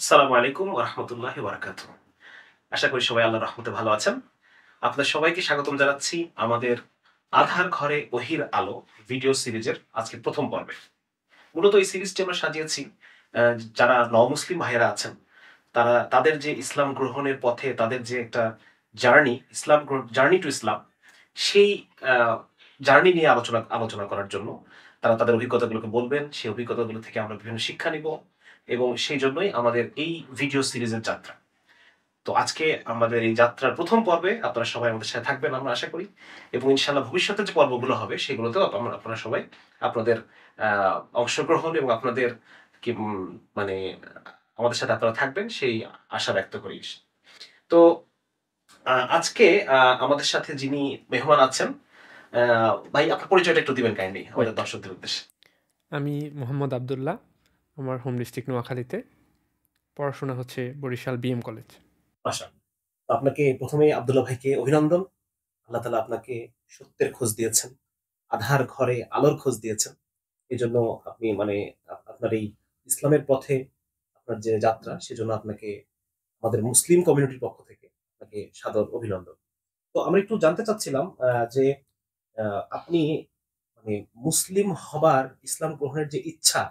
আসসালামু আলাইকুম ওয়া রাহমাতুল্লাহি ওয়া বারাকাতুহু। আশা করি সবাই আল্লাহর রহমতে ভালো আছেন। আপনাদের সবাইকে স্বাগতম জানাচ্ছি আমাদের আধার ঘরে ওহির আলো ভিডিও সিরিজের আজকে ১ম পর্বে। মূলত এই সিরিজটি আমরা সাজিয়েছি আ যারা ন-মুসলিম ভাইয়েরা আছেন, তাদের যে ইসলাম গ্রহণের পথে তাদের যে একটা জার্নি টু ইসলাম, সেই আ জার্নি নিয়ে আলোচনা আলোচনা করার জন্য তারা তাদের অভিজ্ঞতাগুলোকে বলবেন। সেই অভিজ্ঞতাগুলো থেকে আমরা বিভিন্ন শিক্ষা নিব এবং সেইজন্যই আমাদের এই ভিডিও সিরিজের যাত্রা। তো আজকে আমাদের এই যাত্রার ১ম পর্বে আপনারা সবাই আমাদের সাথে থাকবেন আমরা আশা করি। এবং ইনশাআল্লাহ ভবিষ্যতে যে পর্বগুলো হবে সেগুলোতেও আপনারা সবাই আপনাদের আ অংশগ্রহণ এবং আপনাদের কি মানে আমাদের সাথে আপনারা থাকবেন সেই আশা ব্যক্ত করি। তো আজকে আমাদের সাথে যিনি মেহমান আছেন, আ ভাই আপনার পরিচয়টা একটু দিবেন কাইন্ডলি আমাদের রাইট। দর্শকদের উদ্দেশ্যে। আমি মোহাম্মদ আবদুল্লাহ। আমার হোম ডিস্ট্রিক্ট নোয়াখালীতে। পড়াশোনা হচ্ছে বরিশাল বিএম কলেজ। মাশাআল্লাহ। তো আপনাকে ১ম এই আব্দুল্লাহ ভাইকে অভিনন্দন। আল্লাহ তাআলা আপনাকে সত্যের খোঁজ দিয়েছেন। আধার ঘরে আলোর খোঁজ দিয়েছেন। এজন্য আপনি মানে আপনার এই ইসলামের পথে আপনার যে যাত্রা সেজন্য আপনাকে আমাদের মুসলিম কমিউনিটির পক্ষ থেকে আপনাকে সাদর অভিনন্দন। তো আমরা একটু জানতে চাচ্ছিলাম যে আ আপনি মানে মুসলিম হবার ইসলাম গ্রহণের যে ইচ্ছা,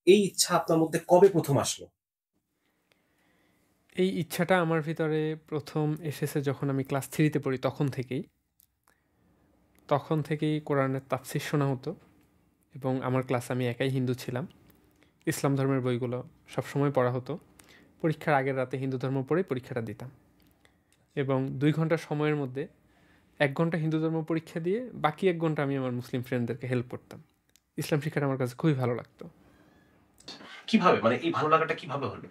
এই ইচ্ছা আপনার মধ্যে কবে ১ম আসলো? এই ইচ্ছাটা আমার ভিতরে ১ম এসেছে যখন আমি ক্লাস 3 তে পড়ি তখন থেকেই কোরআনের তাফসীর শোনা হতো এবং আমার ক্লাসে আমি একাই হিন্দু ছিলাম। ইসলাম ধর্মের বইগুলো সবসময় পড়া হতো। পরীক্ষার আগের রাতে হিন্দু ধর্ম পড়েই পরীক্ষাটা দিতাম এবং ২ ঘন্টা সময়ের মধ্যে ১ ঘন্টা হিন্দু ধর্ম পরীক্ষা দিয়ে বাকি ১ ঘন্টা আমি আমার মুসলিম ফ্রেন্ডদেরকে হেল্প করতাম। ইসলাম শিক্ষাটা আমার কাছে খুবই ভালো লাগতো। কিভাবে? মানে এই ভালো লাগাটা কিভাবে হলো?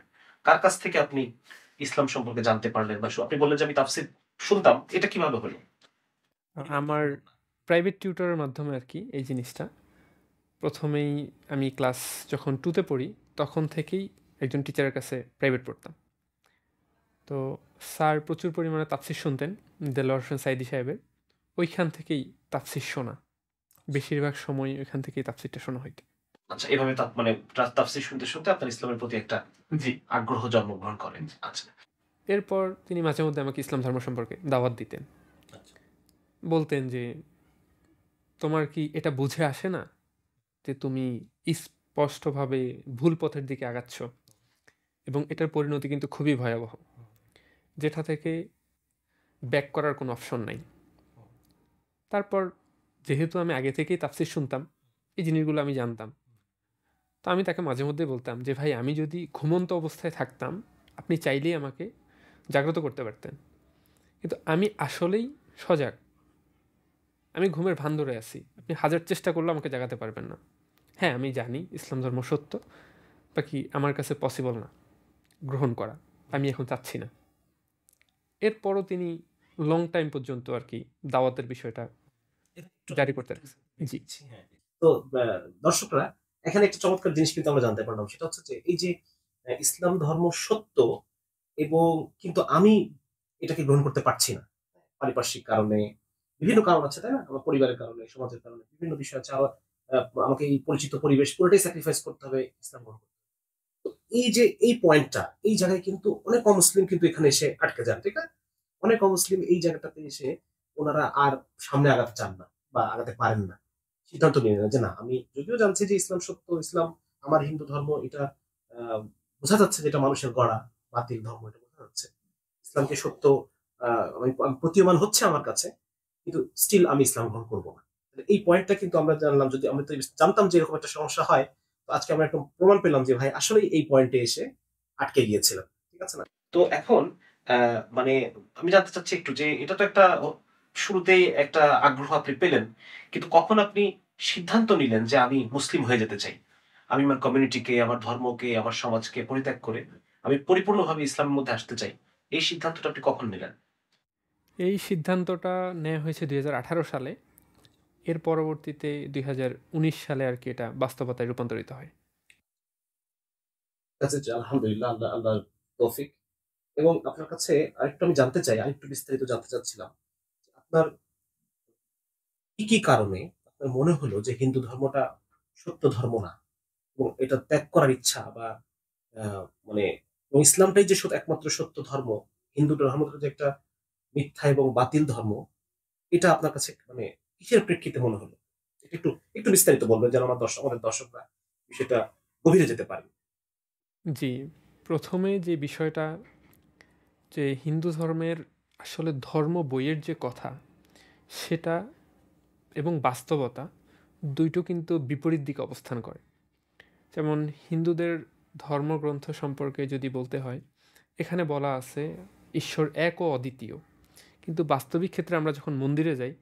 কার কাছ থেকে আপনি ইসলাম সম্পর্কে জানতে পারলেন বা আপনি বললেন যে আমি তাফসীর শুনতাম। এটা কিভাবে হলো? আমার প্রাইভেট টিউটরের মাধ্যমে আরকি এই জিনিসটা। ১ম এই আমি ক্লাস যখন 2 তে পড়ি, তখন থেকেই একজন টিচারের কাছে প্রাইভেট পড়তাম। তো স্যার প্রচুর পরিমাণে তাফসীর শুনতেন, দেলোয়ার হোসেন সাঈদী সাহেবের। ওইখান থেকেই তাফসীর শোনা। বেশিরভাগ সময় ওইখান থেকেই তাফসীরটা শোনা হইতো। আচ্ছা, এভাবে মানে তাফসীর শুনতে আপনার ইসলামের প্রতি একটা জি আগ্রহ জন্মগ্রহণ করেন। আচ্ছা। এরপর তিনি মাঝে মধ্যে আমাকে ইসলাম ধর্ম সম্পর্কে দাওয়াত দিতেন। আচ্ছা। বলতেন যে, "তোমার কি এটা বুঝে আসে না যে তুমি স্পষ্টভাবে ভুল পথের দিকে আগাচ্ছ এবং এটার পরিণতি কিন্তু খুবই ভয়াবহ। যেটা থেকে ব্যাক করার কোনো অপশন নাই।" তারপর যেহেতু আমি আগে থেকেই তাফসীর শুনতাম, এই জিনিসগুলো আমি জানতাম। তো আমি তাকে মাঝে মধ্যেই বলতাম যে, "ভাই আমি যদি ঘুমন্ত অবস্থায় থাকতাম, আপনি চাইলেই আমাকে জাগ্রত করতে পারতেন। কিন্তু আমি আসলেই সজাগ। আমি ঘুমের ভান ধরে আছি। আপনি হাজার চেষ্টা করলেও আমাকে জাগাতে পারবেন না। হ্যাঁ, আমি জানি ইসলাম ধর্ম সত্য। বাকি আমার কাছে পসিবল না গ্রহণ করা। আমি এখন চাচ্ছি না।" এরপরও তিনি লং টাইম পর্যন্ত আরকি দাওয়াতের বিষয়টা একটু জারি আমি করতে একটু রাখছে। জি। দিচ্ছি, হ্যাঁ। তো আ দর্শকরা এখানে একটা চমৎকার জিনিস কিন্তু আমরা জানতে পারলাম। সেটা হচ্ছে যে এই যে ইসলাম ধর্ম সত্য এবং কিন্তু আমি এটাকে গ্রহণ করতে পারছি না। পারিপার্শ্বিক কারণে, বিভিন্ন কারণ আছে, তাই না? আমার পরিবারের কারণে, সমাজের কারণে বিভিন্ন বিষয় আছে। আবার আ আমাকে এই পরিচিত পরিবেশ পুরোটাই স্যাক্রিফাইস করতে হবে ইসলাম গ্রহণ করতে। তো এই যে এই পয়েন্টটা, এই জায়গায় কিন্তু অনেক অমুসলিম কিন্তু এখানে এসে আটকে যান, ঠিক না? অনেক অমুসলিম এই জায়গাটাতে এসে উনারা আর সামনে আগাতে চান না বা আগাতে পারেন না। সিদ্ধান্ত নিয়ে নেন যে, "না, আমি যদিও জানছি যে ইসলাম সত্য, ইসলাম আমার হিন্দু ধর্ম এটা আ বোঝা যাচ্ছে যে এটা মানুষের গড়া, বাতিল ধর্ম এটা বোঝা যাচ্ছে। ইসলামকে সত্য আ আমি প্রতীয়মান হচ্ছে আমার কাছে। কিন্তু স্টিল আমি ইসলাম গ্রহণ করব না।" এই পয়েন্টটা কিন্তু আমরা জানলাম, যদি আমরা তো জানতাম যে এরকম একটা সমস্যা হয়। তো আজকে আমরা একটা প্রমাণ পেলাম যে ভাই আসলেই এই পয়েন্টে এসে আটকে গিয়েছিলাম। ঠিক আছে না? তো এখন আ মানে আমি জানতে চাচ্ছি একটু যে এটা তো একটা শুরুতেই একটা আগ্রহ আপনি পেলেন। কিন্তু কখন আপনি সিদ্ধান্ত নিলেন যে আমি মুসলিম হয়ে যেতে চাই? আমি আমার কমিউনিটিকে, আমার ধর্মকে, আমার সমাজকে পরিত্যাগ করে আমি পরিপূর্ণভাবে ইসলামের মধ্যে আসতে চাই। এই সিদ্ধান্তটা আপনি কখন নিলেন? এই সিদ্ধান্তটা নেয়া হয়েছে ২০১৮ সালে। এর পরবর্তীতে ২০১৯ সালে আরকি এটা বাস্তবতায় রূপান্তরিত হয়। ঠিক আছে, যে আলহামদুলিল্লাহ আল্লাহর তৌফিক। এবং আপনার কাছে আরেকটু আমি জানতে চাই, আরেকটু বিস্তারিত জানতে চাচ্ছিলাম। আপনার কি কারণে আপনার মনে হলো যে হিন্দু ধর্মটা সত্য ধর্ম না এবং এটা ত্যাগ করার ইচ্ছা বা আ মানে এবং ইসলামটাই যে একমাত্র সত্য ধর্ম, হিন্দু ধর্মটা যে একটা মিথ্যা এবং বাতিল ধর্ম, এটা আপনার কাছে মানে কিসের প্রেক্ষিতে মনে হলো? এটা একটু একটু বিস্তারিত বলবেন যেন আমাদের দর্শকরা বিষয়টা গভীরে যেতে পারে। জি, প্রথমে যে বিষয়টা, যে হিন্দু ধর্মের আসলে ধর্ম বইয়ের যে কথা, সেটা এবং বাস্তবতা দুইটো কিন্তু বিপরীত দিকে অবস্থান করে। যেমন হিন্দুদের ধর্মগ্রন্থ সম্পর্কে যদি বলতে হয়, এখানে বলা আছে ঈশ্বর এক ও অদ্বিতীয়। কিন্তু বাস্তবিক ক্ষেত্রে আমরা যখন মন্দিরে যাই,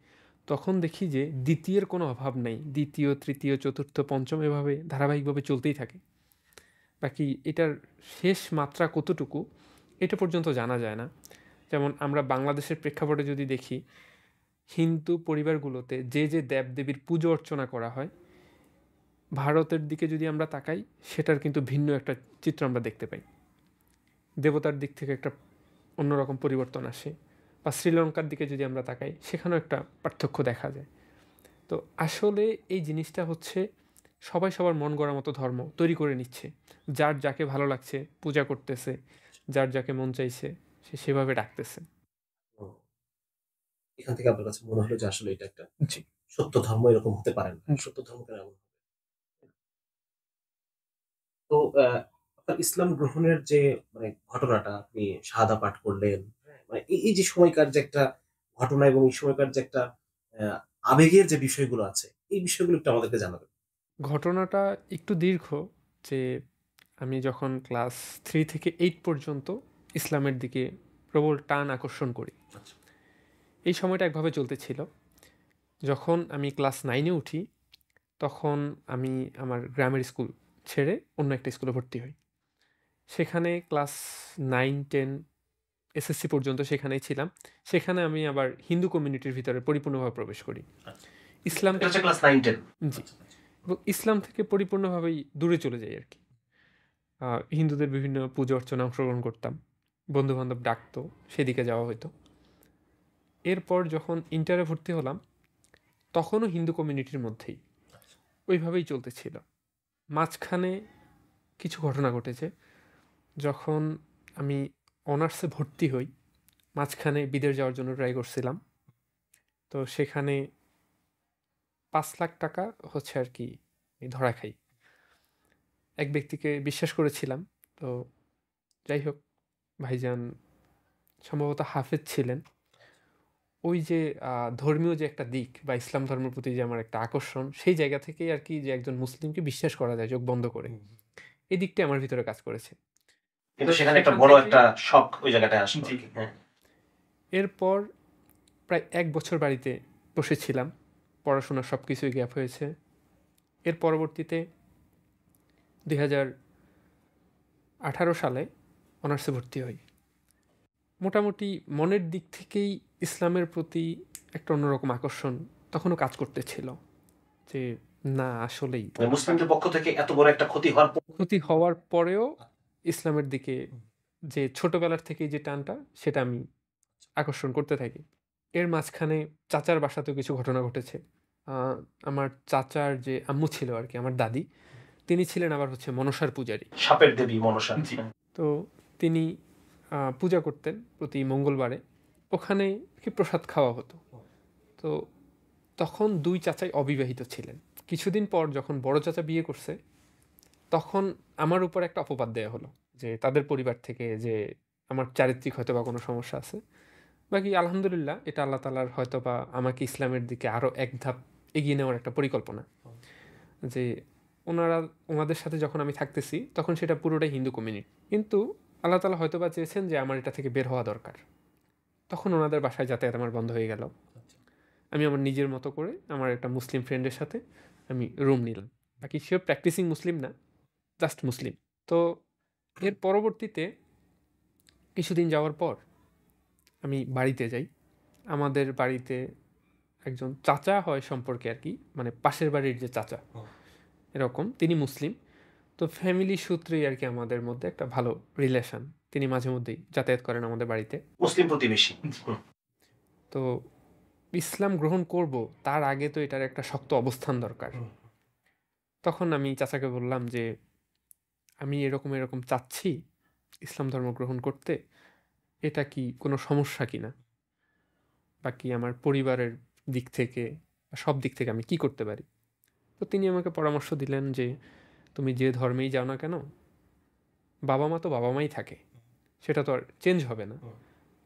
তখন দেখি যে দ্বিতীয়ের কোনো অভাব নেই। দ্বিতীয়, তৃতীয়, চতুর্থ, পঞ্চম এভাবে ধারাবাহিকভাবে চলতেই থাকে। বাকি এটার শেষ মাত্রা কতটুকু, এটা পর্যন্ত জানা যায় না। যেমন আমরা বাংলাদেশের প্রেক্ষাপটে যদি দেখি, হিন্দু পরিবারগুলোতে যে যে দেবদেবীর পুজো অর্চনা করা হয়, ভারতের দিকে যদি আমরা তাকাই, সেটার কিন্তু ভিন্ন একটা চিত্র আমরা দেখতে পাই। দেবতার দিক থেকে একটা অন্যরকম পরিবর্তন আসে। বা শ্রীলঙ্কার দিকে যদি আমরা তাকাই, সেখানেও একটা পার্থক্য দেখা যায়। তো আসলে এই জিনিসটা হচ্ছে সবাই সবার মন গড়া মতো ধর্ম তৈরি করে নিচ্ছে। যার যাকে ভালো লাগছে পূজা করতেছে, যার যাকে মন চাইছে সে সেভাবে ডাকতেছে। হুম, এখান থেকে আপনার কাছে মনে হলো যে আসলে এটা একটা জি। সত্য ধর্ম এরকম হতে পারে না। সত্য ধর্ম কেন এমন হবে? তো আপনার ইসলাম গ্রহণের যে মানে ঘটনাটা আপনি শাহাদা পাঠ করলেন, হ্যাঁ? মানে এই যে সময়কার যে একটা ঘটনা এবং এই সময়কার যে একটা আহ, আবেগের যে বিষয়গুলো আছে, এই বিষয়গুলো একটু আমাদেরকে জানাবেন। ঘটনাটা একটু দীর্ঘ। যে আমি যখন ক্লাস 3 থেকে 8 পর্যন্ত ইসলামের দিকে প্রবল টান আকর্ষণ করি, আচ্ছা। এই সময়টা একভাবে চলতেছিল। যখন আমি ক্লাস 9-এ উঠি, তখন আমি আমার গ্রামের স্কুল ছেড়ে অন্য একটা স্কুলে ভর্তি হই। সেখানে ক্লাস 9-10 এসএসসি পর্যন্ত সেখানেই ছিলাম। সেখানে আমি আবার হিন্দু কমিউনিটির ভিতরে পরিপূর্ণভাবে প্রবেশ করি। আচ্ছা। ইসলাম এটা হচ্ছে থেকে, ক্লাস 9-10। জি, আচ্ছা, আচ্ছা। এবং ইসলাম থেকে পরিপূর্ণভাবেই দূরে চলে যাই আরকি। হিন্দুদের বিভিন্ন পুজো অর্চনায় অংশগ্রহণ করতাম। বন্ধু-বান্ধব ডাকতো, সেদিকে যাওয়া হইতো। এরপর যখন ইন্টারে ভর্তি হলাম, তখনও হিন্দু কমিউনিটির মধ্যেই। ওইভাবেই চলতেছিল। মাঝখানে কিছু ঘটনা ঘটেছে। যখন আমি অনার্সে ভর্তি হই, মাঝখানে বিদেশ যাওয়ার জন্য ট্রাই করছিলাম। তো সেখানে ৳৫,০০,০০০ হচ্ছে আরকি আমি ধরা খাই। এক ব্যক্তিকে বিশ্বাস করেছিলাম। তো যাই হোক, ভাইজান সম্ভবত হাফেজ ছিলেন। ওই যে ধর্মীয় যে একটা দিক বা ইসলাম ধর্মের প্রতি যে আমার একটা আকর্ষণ, সেই জায়গা থেকেই আরকি যে একজন মুসলিমকে বিশ্বাস করা যায় চোখ বন্ধ করে। হুম। এই দিকটাই আমার ভিতরে কাজ করেছে। কিন্তু সেখানে একটা সেখান বড় থেকেই, একটা শক ওই জায়গাটায় আসলো। জি, হ্যাঁ। এরপর প্রায় ১ বছর বাড়িতে বসেছিলাম। পড়াশোনার সবকিছুই গ্যাপ হয়েছে। এর পরবর্তীতে ২০১৮ সালে অনার্সে ভর্তি হই। মোটামুটি মনের দিক থেকেই ইসলামের প্রতি একটা অন্যরকম আকর্ষণ তখনও কাজ করতেছিল। যে না আসলেই মানে মুসলিমদের পক্ষ থেকে এত বড় একটা ক্ষতি হওয়ার পর। ক্ষতি হওয়ার পরেও ইসলামের দিকে যে ছোটবেলার থেকেই যে টানটা, সেটা আমি আকর্ষণ করতে থাকি। এর মাঝখানে চাচার বাসাতেও কিছু ঘটনা ঘটেছে। আ আমার চাচার যে আম্মু ছিল আরকি, আমার দাদি, তিনি ছিলেন আবার হচ্ছে মনসার পূজারী। সাপের দেবী মনসা। জি। তো তিনি পূজা করতেন প্রতি মঙ্গলবারে। ওখানে কি প্রসাদ খাওয়া হতো। তো তখন ২ চাচাই অবিবাহিত ছিলেন। কিছুদিন পর যখন বড় চাচা বিয়ে করছে, তখন আমার উপর একটা অপবাদ দেয়া হলো। যে তাদের পরিবার থেকে যে আমার চারিত্রিক হয়তোবা কোনো সমস্যা আছে। বাকি আলহামদুলিল্লাহ, এটা আল্লাহ তাআলার হয়তোবা আমাকে ইসলামের দিকে আরো এক ধাপ এগিয়ে নেওয়ার একটা পরিকল্পনা। যে ওনাদের সাথে যখন আমি থাকতেছি, তখন সেটা পুরোটাই হিন্দু কমিউনিটি। কিন্তু আল্লাহ তাআলা হয়তোবা চেয়েছেন যে আমার এটা থেকে বের হওয়া দরকার। তখন ওনাদের বাসায় যাতায়াত আমার বন্ধ হয়ে গেল। আমি আমার নিজের মতো করে আমার একটা মুসলিম ফ্রেন্ডের সাথে আমি রুম নিলাম। বাকি সেও প্র্যাকটিসিং মুসলিম না, জাস্ট মুসলিম। তো এর পরবর্তীতে কিছুদিন যাওয়ার পর আমি বাড়িতে যাই। আমাদের বাড়িতে একজন চাচা হয় সম্পর্কে আরকি, মানে পাশের বাড়ির যে চাচা, এরকম তিনি মুসলিম। তো ফ্যামিলি সূত্রেই আরকি আমাদের মধ্যে একটা ভালো রিলেশন। তিনি মাঝে মধ্যেই যাতায়াত করেন আমাদের বাড়িতে। মুসলিম প্রতিবেশী। তো ইসলাম গ্রহণ করব, তার আগে তো এটার একটা শক্ত অবস্থান দরকার। তখন আমি চাচাকে বললাম যে, "আমি এরকম চাচ্ছি। ইসলাম ধর্ম গ্রহণ করতে এটা কি কোনো সমস্যা কিনা, বা কি আমার পরিবারের দিক থেকে বা সব দিক থেকে আমি কি করতে পারি। তো তিনি আমাকে পরামর্শ দিলেন যে তুমি যে ধর্মেই যাও না কেন, বাবা মা তো বাবা মাই থাকে, সেটা তো আর চেঞ্জ হবে না।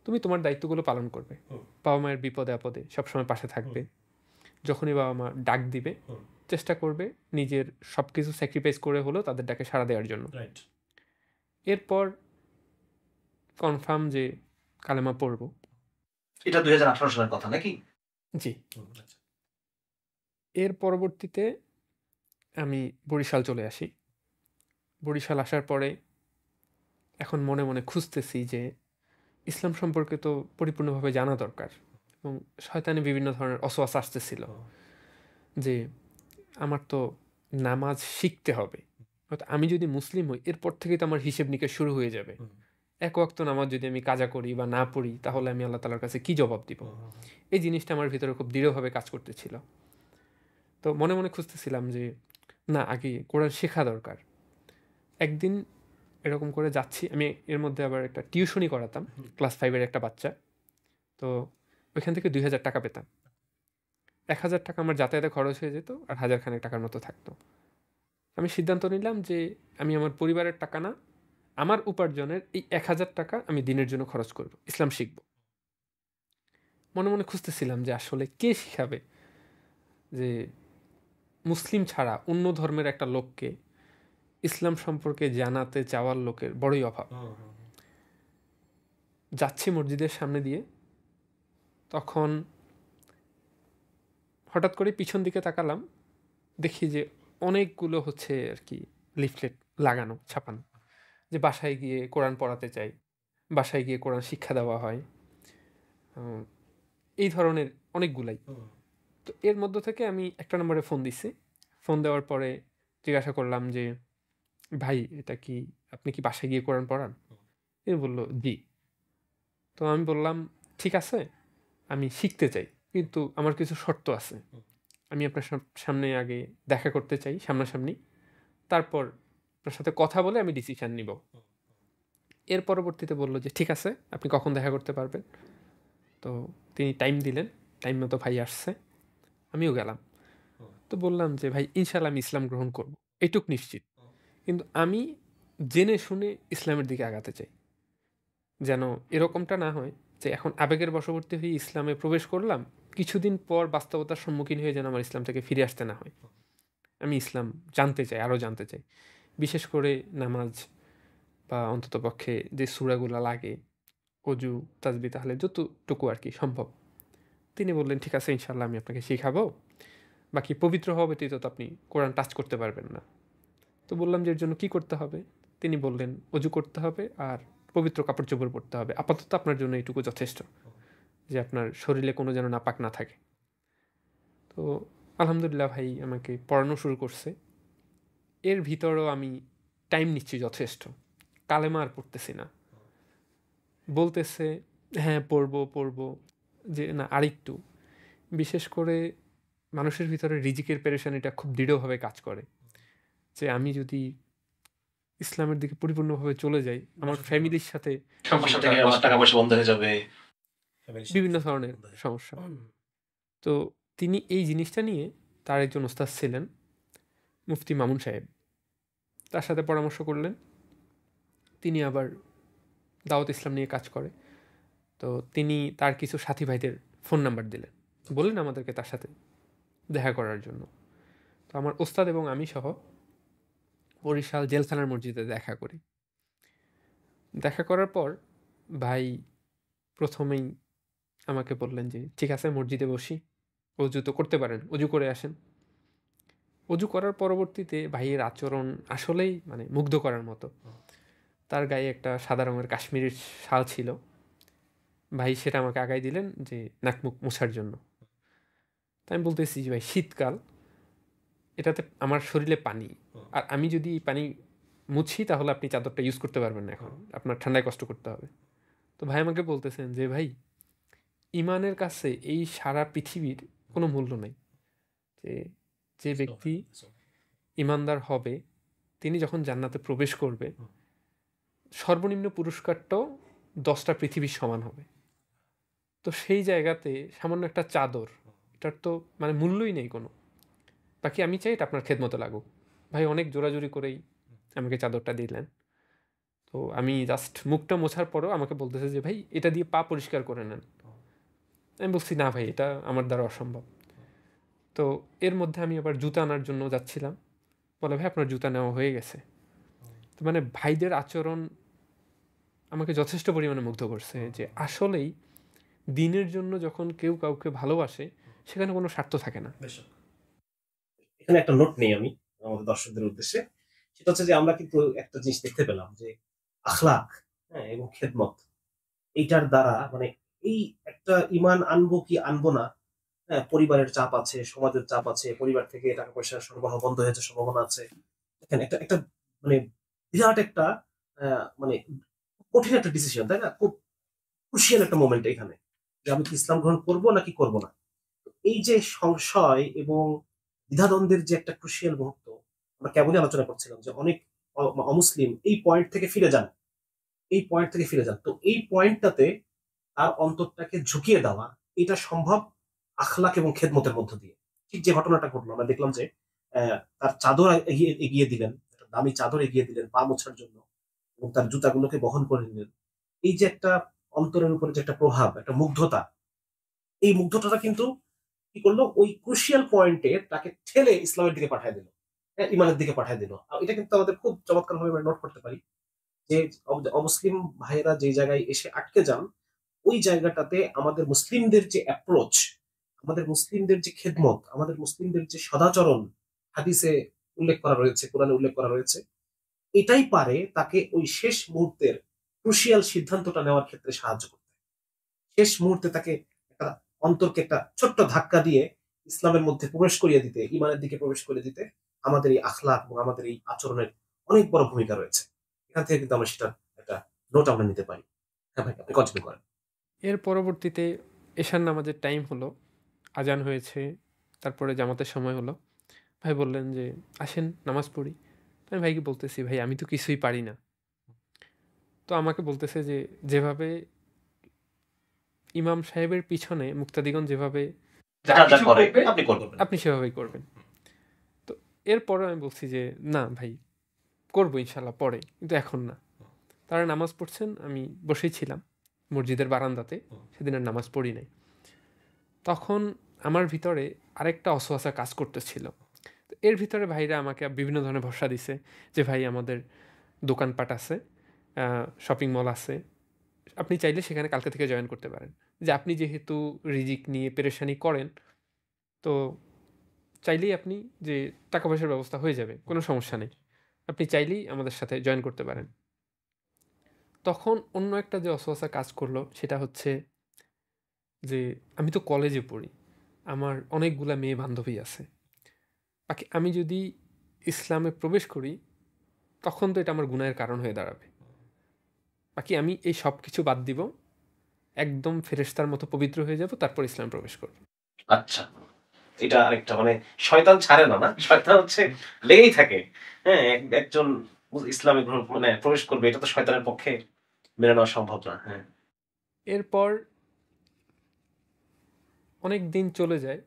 তুমি তোমার দায়িত্বগুলো পালন করবে, বাবা মায়ের বিপদে আপদে সবসময় পাশে থাকবে, যখনই বাবা মা ডাক দিবে চেষ্টা করবে নিজের সব কিছু স্যাক্রিফাইস করে হলেও তাদের ডাকে সাড়া দেওয়ার জন্য। এরপর কনফার্ম যে কালেমা পড়ব। এটা 2018 সালের কথা নাকি? জি। এর পরবর্তীতে আমি বরিশাল চলে আসি। বরিশাল আসার পরে এখন মনে মনে খুঁজতেছি যে ইসলাম সম্পর্কে তো পরিপূর্ণভাবে জানা দরকার, এবং শয়তানি বিভিন্ন ধরনের অসওয়াস আসতেছিল যে আমার তো নামাজ শিখতে হবে, হয়তো আমি যদি মুসলিম হই এরপর থেকেই তো আমার হিসেব নিকেশ শুরু হয়ে যাবে। এক ওয়াক্ত নামাজ যদি আমি কাজা করি বা না পড়ি তাহলে আমি আল্লাহ তাআলার কাছে কি জবাব দিব। এই জিনিসটা আমার ভিতরে খুব দৃঢ়ভাবে কাজ করতেছিল। তো মনে মনে খুঁজতেছিলাম যে না, আগে কোরআন শেখা দরকার। একদিন এরকম করে যাচ্ছি, আমি এর মধ্যে আবার একটা টিউশনি করাতাম, ক্লাস 5-এর একটা বাচ্চা। তো ওইখান থেকে 2000 টাকা পেতাম। 1000 টাকা আমার যাতায়াতে খরচ হয়ে যেত, আর 1000 খানেক টাকার মতো থাকতো। আমি সিদ্ধান্ত নিলাম যে আমি আমার পরিবারের টাকা না, আমার উপার্জনের এই 1000 টাকা আমি দিনের জন্য খরচ করব, ইসলাম শিখব। মনে মনে খুঁজতেছিলাম যে আসলে কে শিখাবে, যে মুসলিম ছাড়া অন্য ধর্মের একটা লোককে ইসলাম সম্পর্কে জানাতে চাওয়ার লোকের বড়ই অভাব। যাচ্ছি মসজিদের সামনে দিয়ে, তখন হঠাৎ করে পিছন দিকে তাকালাম, দেখি যে অনেকগুলো হচ্ছে আর কি লিফলেট লাগানো, ছাপানো, যে বাসায় গিয়ে কোরআন পড়াতে চাই, বাসায় গিয়ে কোরআন শিক্ষা দেওয়া হয়, এই ধরনের অনেকগুলাই। তো এর মধ্য থেকে আমি একটা নম্বরে ফোন দিছি। ফোন দেওয়ার পরে জিজ্ঞাসা করলাম যে ভাই, এটা কি আপনি কি বাসায় গিয়ে কোরআন পড়ান? তিনি বলল জি। তো আমি বললাম ঠিক আছে, আমি শিখতে চাই, কিন্তু আমার কিছু শর্ত আছে। আমি আপনার সামনে আগে দেখা করতে চাই সামনাসামনি, তারপর আপনার সাথে কথা বলে আমি ডিসিশন নিব। এর পরবর্তীতে বলল যে ঠিক আছে, আপনি কখন দেখা করতে পারবেন। তো তিনি টাইম দিলেন, টাইম মতো ভাই আসছে, আমিও গেলাম। তো বললাম যে ভাই ইনশাল্লাহ আমি ইসলাম গ্রহণ করব, এইটুক নিশ্চিত, কিন্তু আমি জেনে শুনে ইসলামের দিকে আগাতে চাই। যেন এরকমটা না হয় যে এখন আবেগের বশবর্তী হয়ে ইসলামে প্রবেশ করলাম, কিছুদিন পর বাস্তবতার সম্মুখীন হয়ে যেন আমার ইসলাম থেকে ফিরে আসতে না হয়। আমি ইসলাম জানতে চাই, আরও জানতে চাই, বিশেষ করে নামাজ বা অন্ততপক্ষে যে সূরাগুলো লাগে, অজু, তাসবিহ, তাহলে যতটুকু আর কি সম্ভব। তিনি বললেন ঠিক আছে ইনশাল্লাহ আমি আপনাকে শেখাবো, বাকি পবিত্র হওয়া ব্যতীত তো আপনি কোরআন টাচ করতে পারবেন না। তো বললাম যে এর জন্য কী করতে হবে। তিনি বললেন অজু করতে হবে আর পবিত্র কাপড় চোপড় পরতে হবে, আপাতত আপনার জন্য এইটুকু যথেষ্ট, যে আপনার শরীরে কোনো যেন নাপাক না থাকে। তো আলহামদুলিল্লাহ ভাই আমাকে পড়ানো শুরু করছে। এর ভিতরেও আমি টাইম নিচ্ছি যথেষ্ট, কালেমা আর পড়তেছি না। বলতেছে হ্যাঁ পড়বো, যে না আরেকটু। বিশেষ করে মানুষের ভিতরে রিজিকের পেরেশানিটা খুব দৃঢ়ভাবে কাজ করে, যে আমি যদি ইসলামের দিকে পরিপূর্ণভাবে চলে যাই, আমার ফ্যামিলির সাথে সমস্যা থেকে আমার টাকা পয়সা বন্ধ হয়ে যাবে, বিভিন্ন ধরনের সমস্যা। তো তিনি এই জিনিসটা নিয়ে, তার একজন ওস্তাদ ছিলেন মুফতি মামুন সাহেব, তার সাথে পরামর্শ করলেন। তিনি আবার দাওয়াত ইসলাম নিয়ে কাজ করে। তো তিনি তার কিছু সাথী ভাইদের ফোন নাম্বার দিলেন, বললেন আমাদেরকে তার সাথে দেখা করার জন্য। তো আমার ওস্তাদ এবং আমি সহ বরিশাল জেলখানার মসজিদে দেখা করি। দেখা করার পর ভাই প্রথমেই আমাকে বললেন যে ঠিক আছে মসজিদে বসি, অজু তো করতে পারেন, অজু করে আসেন। অজু করার পরবর্তীতে ভাইয়ের আচরণ আসলেই মানে মুগ্ধ করার মতো। তার গায়ে একটা সাদা রঙের কাশ্মীরের শাল ছিল, ভাই সেটা আমাকে আগায় দিলেন যে নাক মুখ মোছার জন্য। তাই আমি বলতেছি যে ভাই শীতকাল, এটাতে আমার শরীরে পানি, আর আমি যদি এই পানি মুছি তাহলে আপনি চাদরটা ইউজ করতে পারবেন না, এখন আপনার ঠান্ডায় কষ্ট করতে হবে। তো ভাই আমাকে বলতেছেন যে ভাই ইমানের কাছে এই সারা পৃথিবীর কোনো মূল্য নেই। যে যে ব্যক্তি ইমানদার হবে তিনি যখন জান্নাতে প্রবেশ করবে, সর্বনিম্ন পুরস্কারটাও 10টা পৃথিবীর সমান হবে। তো সেই জায়গাতে সামান্য একটা চাদর, এটার তো মানে মূল্যই নেই কোনো। বাকি আমি চাই এটা আপনার খেদমতে লাগুক। ভাই অনেক জোরাজুরি করেই আমাকে চাদরটা দিলেন। তো আমি জাস্ট মুখটা মোছার পরেও আমাকে বলতেছে যে ভাই এটা দিয়ে পা পরিষ্কার করে নেন। আমি বলছি না ভাই, এটা আমার দ্বারা অসম্ভব। তো এর মধ্যে আমি আবার জুতা আনার জন্য যাচ্ছিলাম, বলে ভাই আপনার জুতা নেওয়া হয়ে গেছে। তো মানে ভাইদের আচরণ আমাকে যথেষ্ট পরিমাণে মুগ্ধ করছে যে আসলেই দিনের জন্য যখন কেউ কাউকে ভালোবাসে সেখানে কোনো স্বার্থ থাকে না। এখানে একটা নোট নেই আমি আমাদের দর্শকদের উদ্দেশ্যে, সেটা হচ্ছে যে আমরা কিন্তু একটা জিনিস দেখতে পেলাম যে আখলাক, হ্যাঁ, এবং খেদমত, এইটার দ্বারা মানে এই একটা ইমান আনবো কি আনবো না, হ্যাঁ, পরিবারের চাপ আছে, সমাজের চাপ আছে, পরিবার থেকে টাকা পয়সা সরবরাহ বন্ধ হয়ে যাওয়ার সম্ভাবনা আছে। এখানে একটা একটা মানে বিরাট একটা মানে কঠিন একটা ডিসিশন, তাই না? খুব ক্রুশিয়াল একটা মোমেন্ট এখানে, যে আমি কি ইসলাম গ্রহণ করব নাকি করব না। এই যে সংশয় এবং দ্বিধাদ্বন্দ্বের যে একটা ক্রুশিয়াল মুহূর্ত, আমরা কেবলই আলোচনা করছিলাম যে অনেক অমুসলিম এই পয়েন্ট থেকে ফিরে যান, এই পয়েন্ট থেকে ফিরে যান। তো এই পয়েন্টটাতে তার অন্তরটাকে ঝুঁকিয়ে দেওয়া, এটা সম্ভব আখলাক এবং খেদমতের মধ্য দিয়ে। ঠিক যে ঘটনাটা ঘটলো, আমরা দেখলাম যে তার চাদর এগিয়ে এগিয়ে দিলেন, একটা দামি চাদর এগিয়ে দিলেন পা মোছার জন্য, এবং তার জুতাগুলোকে বহন করে নিলেন। এই যে একটা অন্তরের উপরে যে একটা প্রভাব, একটা মুগ্ধতা, এই মুগ্ধতাটা কিন্তু কি করলো, ওই ক্রুশিয়াল পয়েন্টে তাকে ঠেলে ইসলামের দিকে পাঠিয়ে দিল, হ্যাঁ, ইমানের দিকে পাঠিয়ে দিল। আর এটা কিন্তু আমাদের খুব চমৎকার ভাবে আমরা নোট করতে পারি যে অমুসলিম ভাইয়েরা যে জায়গায় এসে আটকে যান, ওই জায়গাটাতে আমাদের মুসলিমদের যে অ্যাপ্রোচ, আমাদের মুসলিমদের যে খেদমত, আমাদের মুসলিমদের যে সদাচরণ হাদিসে উল্লেখ করা রয়েছে, কোরআনে উল্লেখ করা রয়েছে, এটাই পারে তাকে ওই শেষ মুহূর্তের ক্রুশিয়াল সিদ্ধান্তটা নেওয়ার ক্ষেত্রে সাহায্য করতে। শেষ মুহূর্তে তাকে একটা অন্তরকে একটা ছোট্ট ধাক্কা দিয়ে ইসলামের মধ্যে প্রবেশ করিয়ে দিতে, ইমানের দিকে প্রবেশ করে দিতে আমাদের এই আখলাক এবং আমাদের এই আচরণের অনেক বড় ভূমিকা রয়েছে। এখান থেকে কিন্তু আমরা সেটা একটা নোট আমরা নিতে পারি। হ্যাঁ ভাই, আপনি কন্টিনিউ করেন। এর পরবর্তীতে এশার নামাজের টাইম হলো, আজান হয়েছে, তারপরে জামাতের সময় হলো। ভাই বললেন যে আসেন নামাজ পড়ি। আমি ভাইকে বলতেছি ভাই আমি তো কিছুই পারি না। তো আমাকে বলতেছে যে যেভাবে ইমাম সাহেবের পিছনে মুক্তাদিগণ যেভাবে যা যা যা কিছু করে করবে আপনি করবেন। আপনি সেভাবেই করবেন। তো এরপরে আমি বলছি যে না ভাই, করবো ইনশাল্লাহ পরে, কিন্তু এখন না। তারা নামাজ পড়ছেন, আমি বসেই ছিলাম মসজিদের বারান্দাতে, সেদিন আর নামাজ পড়ি নাই। তখন আমার ভিতরে আরেকটা অসুয়াশা কাজ করতেছিল। তো এর ভিতরে ভাইরা আমাকে বিভিন্ন ধরনের ভরসা দিছে যে ভাই আমাদের দোকানপাট আছে, শপিং মল আছে, আপনি চাইলে সেখানে কালকে থেকে জয়েন করতে পারেন। যে আপনি যেহেতু রিজিক নিয়ে পেরেশানি করেন, তো চাইলেই আপনি যে টাকা পয়সার ব্যবস্থা হয়ে যাবে, কোনো সমস্যা নেই, আপনি চাইলেই আমাদের সাথে জয়েন করতে পারেন। তখন অন্য একটা যে অসুবিধা কাজ করলো সেটা হচ্ছে যে আমি তো কলেজে পড়ি, আমার অনেকগুলা মেয়ে বান্ধবী আছে, বাকি আমি যদি ইসলামে প্রবেশ করি তখন তো এটা আমার গুনাহের কারণ হয়ে দাঁড়াবে। বাকি আমি এই সব কিছু বাদ দিব, একদম ফেরেশতার মতো পবিত্র হয়ে যাব, তারপর ইসলাম প্রবেশ করব। আচ্ছা, এটা আরেকটা মানে শয়তান ছাড়ে না, না শয়তান হচ্ছে লেগেই থাকে। হ্যাঁ, একজন ইসলামে মানে প্রবেশ করবে, এটা তো শয়তানের পক্ষে মেনে নেওয়া সম্ভব না। হ্যাঁ, এরপর অনেক দিন চলে যায়,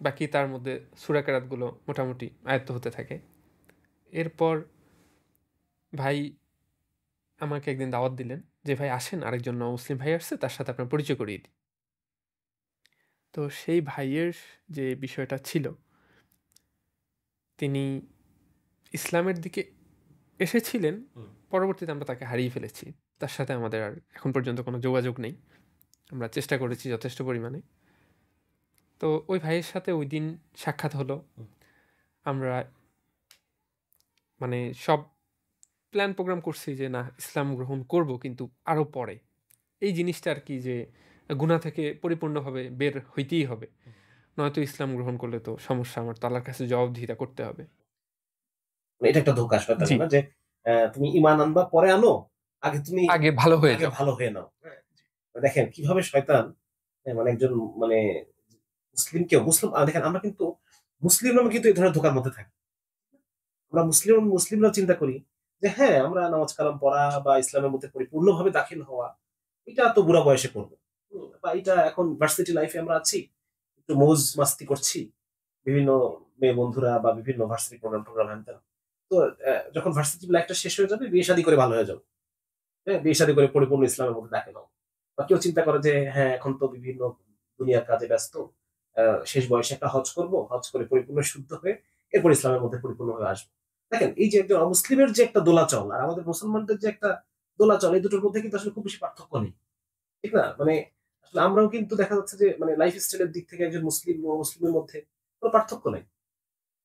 বাকি তার মধ্যে সূরা কেরাতগুলো মোটামুটি আয়ত্ত হতে থাকে। এরপর ভাই আমাকে একদিন দাওয়াত দিলেন যে ভাই আসেন, আরেকজন মুসলিম ভাই আসছে, তার সাথে আপনার পরিচয় করিয়ে দিই। তো সেই ভাইয়ের যে বিষয়টা ছিল, তিনি ইসলামের দিকে এসেছিলেন, পরবর্তীতে আমরা তাকে হারিয়ে ফেলেছি, তার সাথে আমাদের আর এখন পর্যন্ত কোনো যোগাযোগ নেই। আমরা চেষ্টা করেছি যথেষ্ট পরিমাণে। তো ওই ভাইয়ের সাথে ওই দিন সাক্ষাৎ হলো। আমরা মানে সব প্ল্যান প্রোগ্রাম করছি যে না ইসলাম গ্রহণ করব, কিন্তু আরও পরে। এই জিনিসটা আর কি, যে গুনাহ থেকে পরিপূর্ণভাবে বের হইতেই হবে, নয়তো ইসলাম গ্রহণ করলে তো সমস্যা, আমার তো আল্লাহর কাছে জবাবদিহিতা করতে হবে। মানে এটা একটা ধোঁকা শয়তানের, জি, না যে তুমি ঈমান আনবা পরে আনো, আগে তুমি আগে ভালো হয়ে আগে যাও। ভালো হয়ে নাও। হ্যাঁ, দেখেন কিভাবে শয়তান, মানে একজন মানে মুসলিমকেও মুসলিম দেখেন, আমরা কিন্তু মুসলিমরা কিন্তু এই ধরনের ধোঁকার মধ্যে থাকি। আমরা মুসলিমরা চিন্তা করি যে হ্যাঁ আমরা নামাজ কালাম পড়া বা ইসলামের মধ্যে পরিপূর্ণভাবে দাখিল হওয়া এটা তো বুড়া বয়সে করবো, বা এটা এখন ভার্সিটি লাইফে আমরা আছি, একটু মৌজ মাস্তি করছি, বিভিন্ন মেয়ে বন্ধুরা বা বিভিন্ন ভার্সিটি প্রোগ্রাম টোগ্রাম হ্যান ত্যান। তো যখন ভার্সিটি লাইফটা শেষ হয়ে যাবে বিয়ে শাদী করে ভালো হয়ে যাবে, হ্যাঁ বিয়ে শাদী করে পরিপূর্ণ ইসলামের মধ্যে দাখিল হবো। বা কেউ চিন্তা করে যে হ্যাঁ এখন তো বিভিন্ন দুনিয়ার কাজে ব্যস্ত, শেষ বয়সে একটা হজ করব, হজ করে পরিপূর্ণ শুদ্ধ হয়ে এরপর ইসলামের মধ্যে পরিপূর্ণভাবে আসবো। দেখেন এই যে একজন অমুসলিমের যে একটা দোলাচল আর আমাদের মুসলমানদের যে একটা দোলাচল, এই দুটোর মধ্যে কিন্তু আসলে খুব বেশি পার্থক্য নেই, ঠিক না? মানে আসলে আমরাও কিন্তু দেখা যাচ্ছে যে মানে লাইফ স্টাইলের দিক থেকে একজন মুসলিম ও মুসলিমের মধ্যে কোনো পার্থক্য নেই,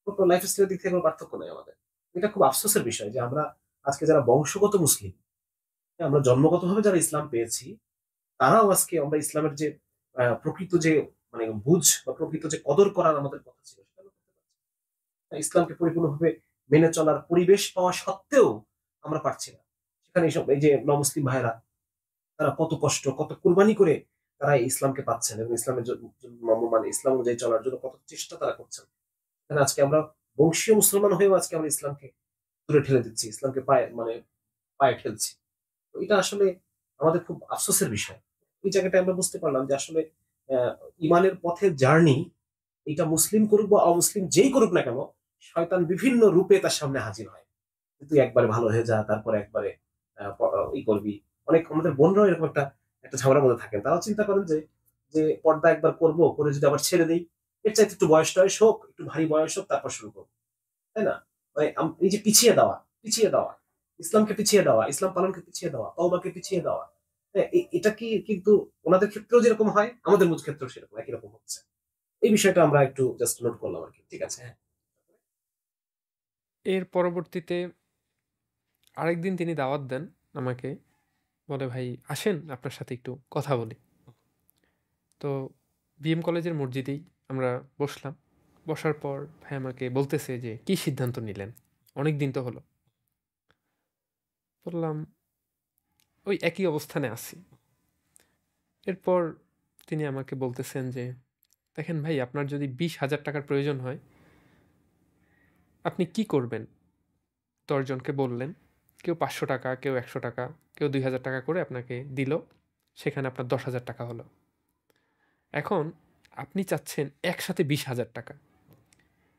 কোনো লাইফ স্টাইলের দিক থেকে কোনো পার্থক্য নেই আমাদের। এটা খুব আফসোসের বিষয় যে আমরা আজকে যারা বংশগত মুসলিম, হ্যাঁ, আমরা জন্মগতভাবে যারা ইসলাম পেয়েছি, তারাও আজকে আমরা ইসলামের যে প্রকৃত যে মানে বুঝ বা প্রকৃত যে কদর করার আমাদের কথা ছিল সেটা আমরা করতে পারছি না। ইসলামকে পরিপূর্ণভাবে মেনে চলার পরিবেশ পাওয়া সত্ত্বেও আমরা পারছি না। সেখানে এইসব এই যে নমুসলিম ভাইরা তারা কত কষ্ট কত কুরবানি করে তারা এই ইসলামকে পাচ্ছেন এবং ইসলামের মানে ইসলাম অনুযায়ী চলার জন্য কত চেষ্টা তারা করছেন। এখানে আজকে আমরা বংশীয় মুসলমান হয়েও আজকে আমরা ইসলামকে দূরে ঠেলে দিচ্ছি, ইসলামকে পায়ে মানে পায়ে ঠেলছি। তো এটা আসলে আমাদের খুব আফসোসের বিষয়। এই জায়গাটা আমরা বুঝতে পারলাম যে আসলে আহ, ইমানের পথের জার্নি এটা মুসলিম করুক বা অমুসলিম যেই করুক না কেন, শয়তান বিভিন্ন রূপে তার সামনে হাজির হয়। তুই একবারে ভালো হয়ে যা, তারপরে একবারে ই করবি। অনেক আমাদের বোনরাও এরকম একটা একটা ঝামেলার মধ্যে থাকেন, তারাও চিন্তা করেন যে যে পর্দা একবার করব, করে যদি আবার ছেড়ে দিই, এর চাইতে একটু বয়স টয়স হোক, একটু ভারী বয়স হোক, তারপর শুরু করবো, তাই না? মানে এই যে পিছিয়ে দেওয়া, পিছিয়ে দেওয়া, ইসলামকে পিছিয়ে দেওয়া, ইসলাম পালনকে পিছিয়ে দেওয়া, তওবাকে পিছিয়ে দেওয়া, হ্যাঁ, এটা কি কিন্তু ওনাদের ক্ষেত্রেও যেরকম হয় আমাদের মধ্যে ক্ষেত্রেও সেরকম একই রকম হচ্ছে। এই বিষয়টা আমরা একটু জাস্ট নোট করলাম আর কি, ঠিক আছে? হ্যাঁ। এর পরবর্তীতে আরেকদিন তিনি দাওয়াত দেন আমাকে। বলে, "ভাই আসেন আপনার সাথে একটু কথা বলি।" তো বিএম কলেজের মসজিদেই আমরা বসলাম। বসার পর ভাই আমাকে বলতেছে যে, "কি সিদ্ধান্ত নিলেন? অনেক দিন তো হলো।" বললাম, "ওই একই অবস্থানে আছি।" এরপর তিনি আমাকে বলতেছেন যে, "দেখেন ভাই, আপনার যদি 20,000 টাকার প্রয়োজন হয়, আপনি কি করবেন?" ১০ জনকে বললেন। কেউ ৫০০ টাকা, কেউ ১০০ টাকা, কেউ ২,০০০ টাকা করে আপনাকে দিল। সেখানে আপনার ১০,০০০ টাকা হলো। এখন আপনি চাচ্ছেন একসাথে ২০,০০০ টাকা।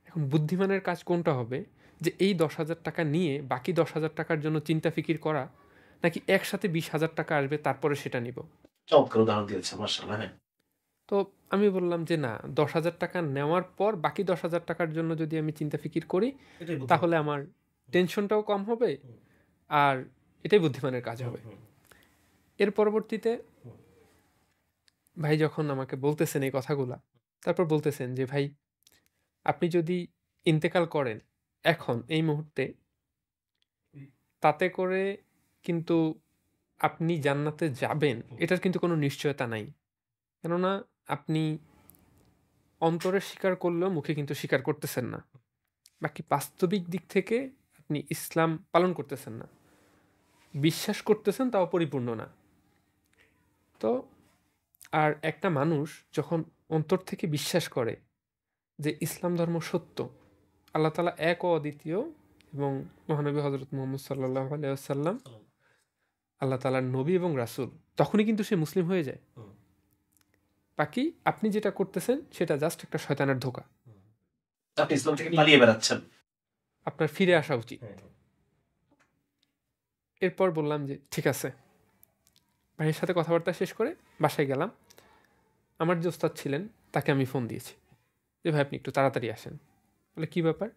এখন বুদ্ধিমানের কাজ কোনটা হবে? যে এই ১০,০০০ টাকা নিয়ে বাকি ১০,০০০ টাকার জন্য চিন্তা ফিকির করা, নাকি একসাথে ২০,০০০ টাকা আসবে তারপরে সেটা নিব? চমৎকার উদাহরণ দিয়েছে, মার্শাল্লাহ। হ্যাঁ, তো আমি বললাম যে, "না, ১০,০০০ টাকা নেওয়ার পর বাকি ১০,০০০ টাকার জন্য যদি আমি চিন্তা ফিকির করি, এটাই বুদ্ধিমান। তাহলে আমার টেনশনটাও কম হবে, আর এটাই বুদ্ধিমানের কাজ হুম, হবে।" হুম, এর পরবর্তীতে হুম, ভাই যখন আমাকে বলতেছেন এই কথাগুলা, তারপর বলতেছেন যে, "ভাই, আপনি যদি ইন্তেকাল করেন এখন এই মুহূর্তে, তাতে করে কিন্তু আপনি জান্নাতে যাবেন, হুম, এটার কিন্তু কোনো নিশ্চয়তা নাই। কেননা আপনি অন্তরে স্বীকার করলেও মুখে কিন্তু স্বীকার করতেছেন না। বাকি বাস্তবিক দিক থেকে আপনি ইসলাম পালন করতেছেন না। বিশ্বাস করতেছেন, তাও পরিপূর্ণ না। তো আর একটা মানুষ যখন অন্তর থেকে বিশ্বাস করে যে ইসলাম ধর্ম সত্য, আল্লাহ তাআলা এক ও অদ্বিতীয়, এবং মহানবী হযরত মুহাম্মদ সাল্লাল্লাহু আলাইহি ওয়াসাল্লাম হুম, আল্লাহ তাআলার নবী এবং রাসূল, তখনই কিন্তু সে মুসলিম হয়ে যায়। হুম, বাকি আপনি যেটা করতেছেন সেটা জাস্ট একটা শয়তানের ধোঁকা। হুম। আপনি ইসলাম থেকে পালিয়ে বেড়াচ্ছেন। আপনার ফিরে আসা উচিত। হ্যাঁ, এরপর বললাম যে, "ঠিক আছে।" ভাইয়ের সাথে কথাবার্তা শেষ করে বাসায় গেলাম। আমার যে ওস্তাদ ছিলেন তাকে আমি ফোন দিয়েছি যে, "ভাই আপনি একটু তাড়াতাড়ি আসেন।" বলে, "কী ব্যাপার?"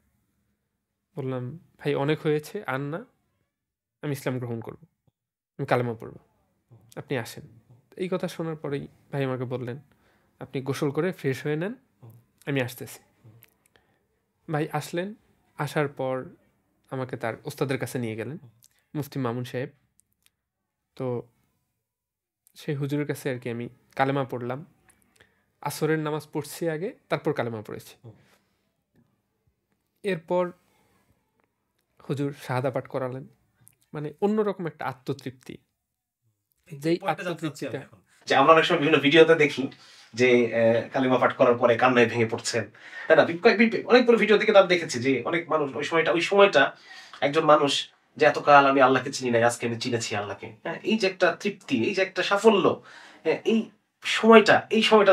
বললাম, "ভাই অনেক হয়েছে, আর না। আমি ইসলাম গ্রহণ করব। আমি কালেমা পড়ব। আপনি আসেন।" তো এই কথা শোনার পরেই ভাই আমাকে বললেন, "আপনি গোসল করে ফ্রেশ হয়ে নেন, আমি আসতেছি।" ভাই আসলেন। আসার পর আমাকে তার ওস্তাদের কাছে নিয়ে গেলেন, মুফতি মামুন সাহেব। তো সেই হুজুরের কাছে আর কি আমি কালেমা পড়লাম। আসরের নামাজ পড়ছি আগে, তারপর কালেমা পড়েছি। এরপর হুজুর শাহাদা পাঠ করালেন। মানে অন্যরকম একটা আত্মতৃপ্তি। এই যেই পয়েন্টে জানতে চাচ্ছি আমি আত্মতৃপ্তিটা এখন। যে আমরা অনেক সময় বিভিন্ন ভিডিওতে দেখি যে কালিমা পাঠ করার পরে কান্নায় ভেঙে পড়ছেন, তাই না? অনেকগুলো ভিডিও থেকে তো আমি দেখেছি যে অনেক মানুষ ওই সময়টা একজন মানুষ যে এতকাল আমি আল্লাহকে চিনি নাই, আজকে আমি চিনেছি আল্লাহকে। হ্যাঁ, এই যে একটা তৃপ্তি, এই যে একটা সাফল্য, হ্যাঁ, এই সময়টা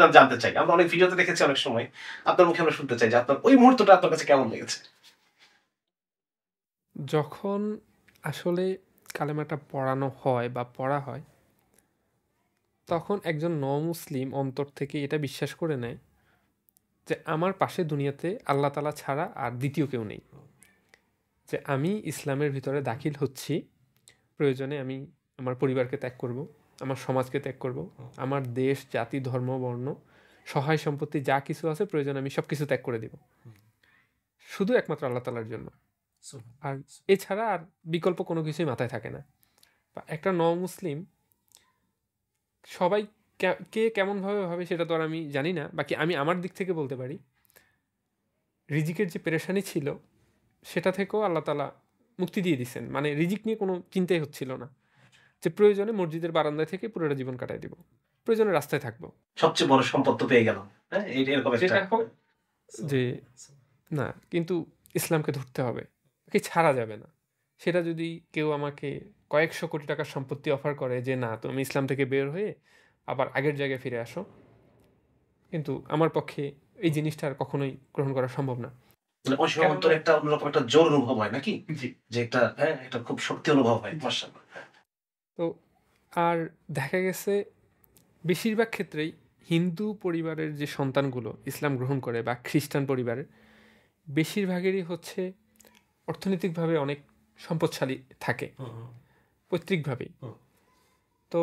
আমি জানতে চাই। আমরা অনেক ভিডিওতে দেখেছি অনেক সময়। আপনার মুখে আমরা শুনতে চাই যে আপনার ওই মুহূর্তটা আপনার কাছে কেমন লেগেছে? যখন আসলে কালেমাটা পড়ানো হয় বা পড়া হয়, তখন একজন মুসলিম অন্তর থেকে এটা বিশ্বাস করে নেয় যে আমার পাশে দুনিয়াতে আল্লাহ তাআলা ছাড়া আর দ্বিতীয় কেউ নেই। যে আমি ইসলামের ভিতরে দাখিল হচ্ছি, প্রয়োজনে আমি আমার পরিবারকে ত্যাগ করব, আমার সমাজকে ত্যাগ করব, আমার দেশ, জাতি, ধর্ম, বর্ণ, সহায় সম্পত্তি যা কিছু আছে প্রয়োজনে আমি সবকিছু ত্যাগ করে দিব। শুধু একমাত্র আল্লাহ তাআলার জন্য। আর এছাড়া আর বিকল্প কোনো কিছুই মাথায় থাকে না। বা একটা মুসলিম সবাই কে কেমনভাবে ভাবে সেটা তো আর আমি জানি না। বাকি আমি আমার দিক থেকে বলতে পারি, রিজিকের যে পেরেশানি ছিল সেটা থেকেও আল্লাহ তাআলা মুক্তি দিয়ে দিছেন। মানে রিজিক নিয়ে কোনো চিন্তাই হচ্ছিল না। যে প্রয়োজনে মসজিদের বারান্দায় থেকে পুরোটা জীবন কাটায় দিব। প্রয়োজনে রাস্তায় থাকবো। সবচেয়ে বড় সম্পদ তো পেয়ে গেলাম। হ্যাঁ, এরকম একটা যেটা হোক যে না, কিন্তু ইসলামকে ধরতে হবে। একে ছাড়া যাবে না। সেটা যদি কেউ আমাকে কয়েকশো কোটি টাকার সম্পত্তি অফার করে যে না তুমি ইসলাম থেকে বের হয়ে আবার আগের জায়গায় ফিরে আসো, কিন্তু আমার পক্ষে এই জিনিসটা আর কখনোই গ্রহণ করা সম্ভব না। মানে ওই সময় অন্তরে একটা অন্যরকম একটা জোর অনুভব হয় নাকি? জি। যে একটা, হ্যাঁ, একটা খুব শক্তি অনুভব হয়। মাশাআল্লাহ। তো আর দেখা গেছে বেশিরভাগ ক্ষেত্রেই হিন্দু পরিবারের যে সন্তানগুলো ইসলাম গ্রহণ করে বা খ্রিস্টান পরিবারের বেশিরভাগেরই হচ্ছে অর্থনৈতিকভাবে অনেক সম্পদশালী থাকে পৈতৃকভাবেই। তো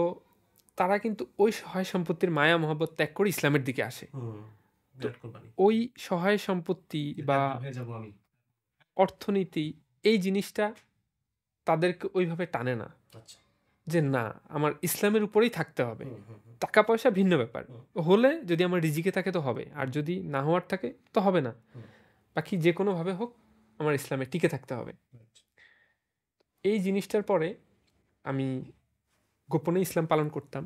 তারা কিন্তু ওই সহায় সম্পত্তির মায়া মহব্বত ত্যাগ করে ইসলামের দিকে আসে। ওই সহায় সম্পত্তি বা অর্থনীতি এই জিনিসটা তাদেরকে ওইভাবে টানে না। যে না আমার ইসলামের উপরেই থাকতে হবে। টাকা পয়সা ভিন্ন ব্যাপার। হলে যদি আমার রিজিকে থাকে তো হবে, আর যদি না হওয়ার থাকে তো হবে না। বাকি যে কোনোভাবে হোক আমার ইসলামে টিকে থাকতে হবে। এই জিনিসটার পরে আমি গোপনে ইসলাম পালন করতাম।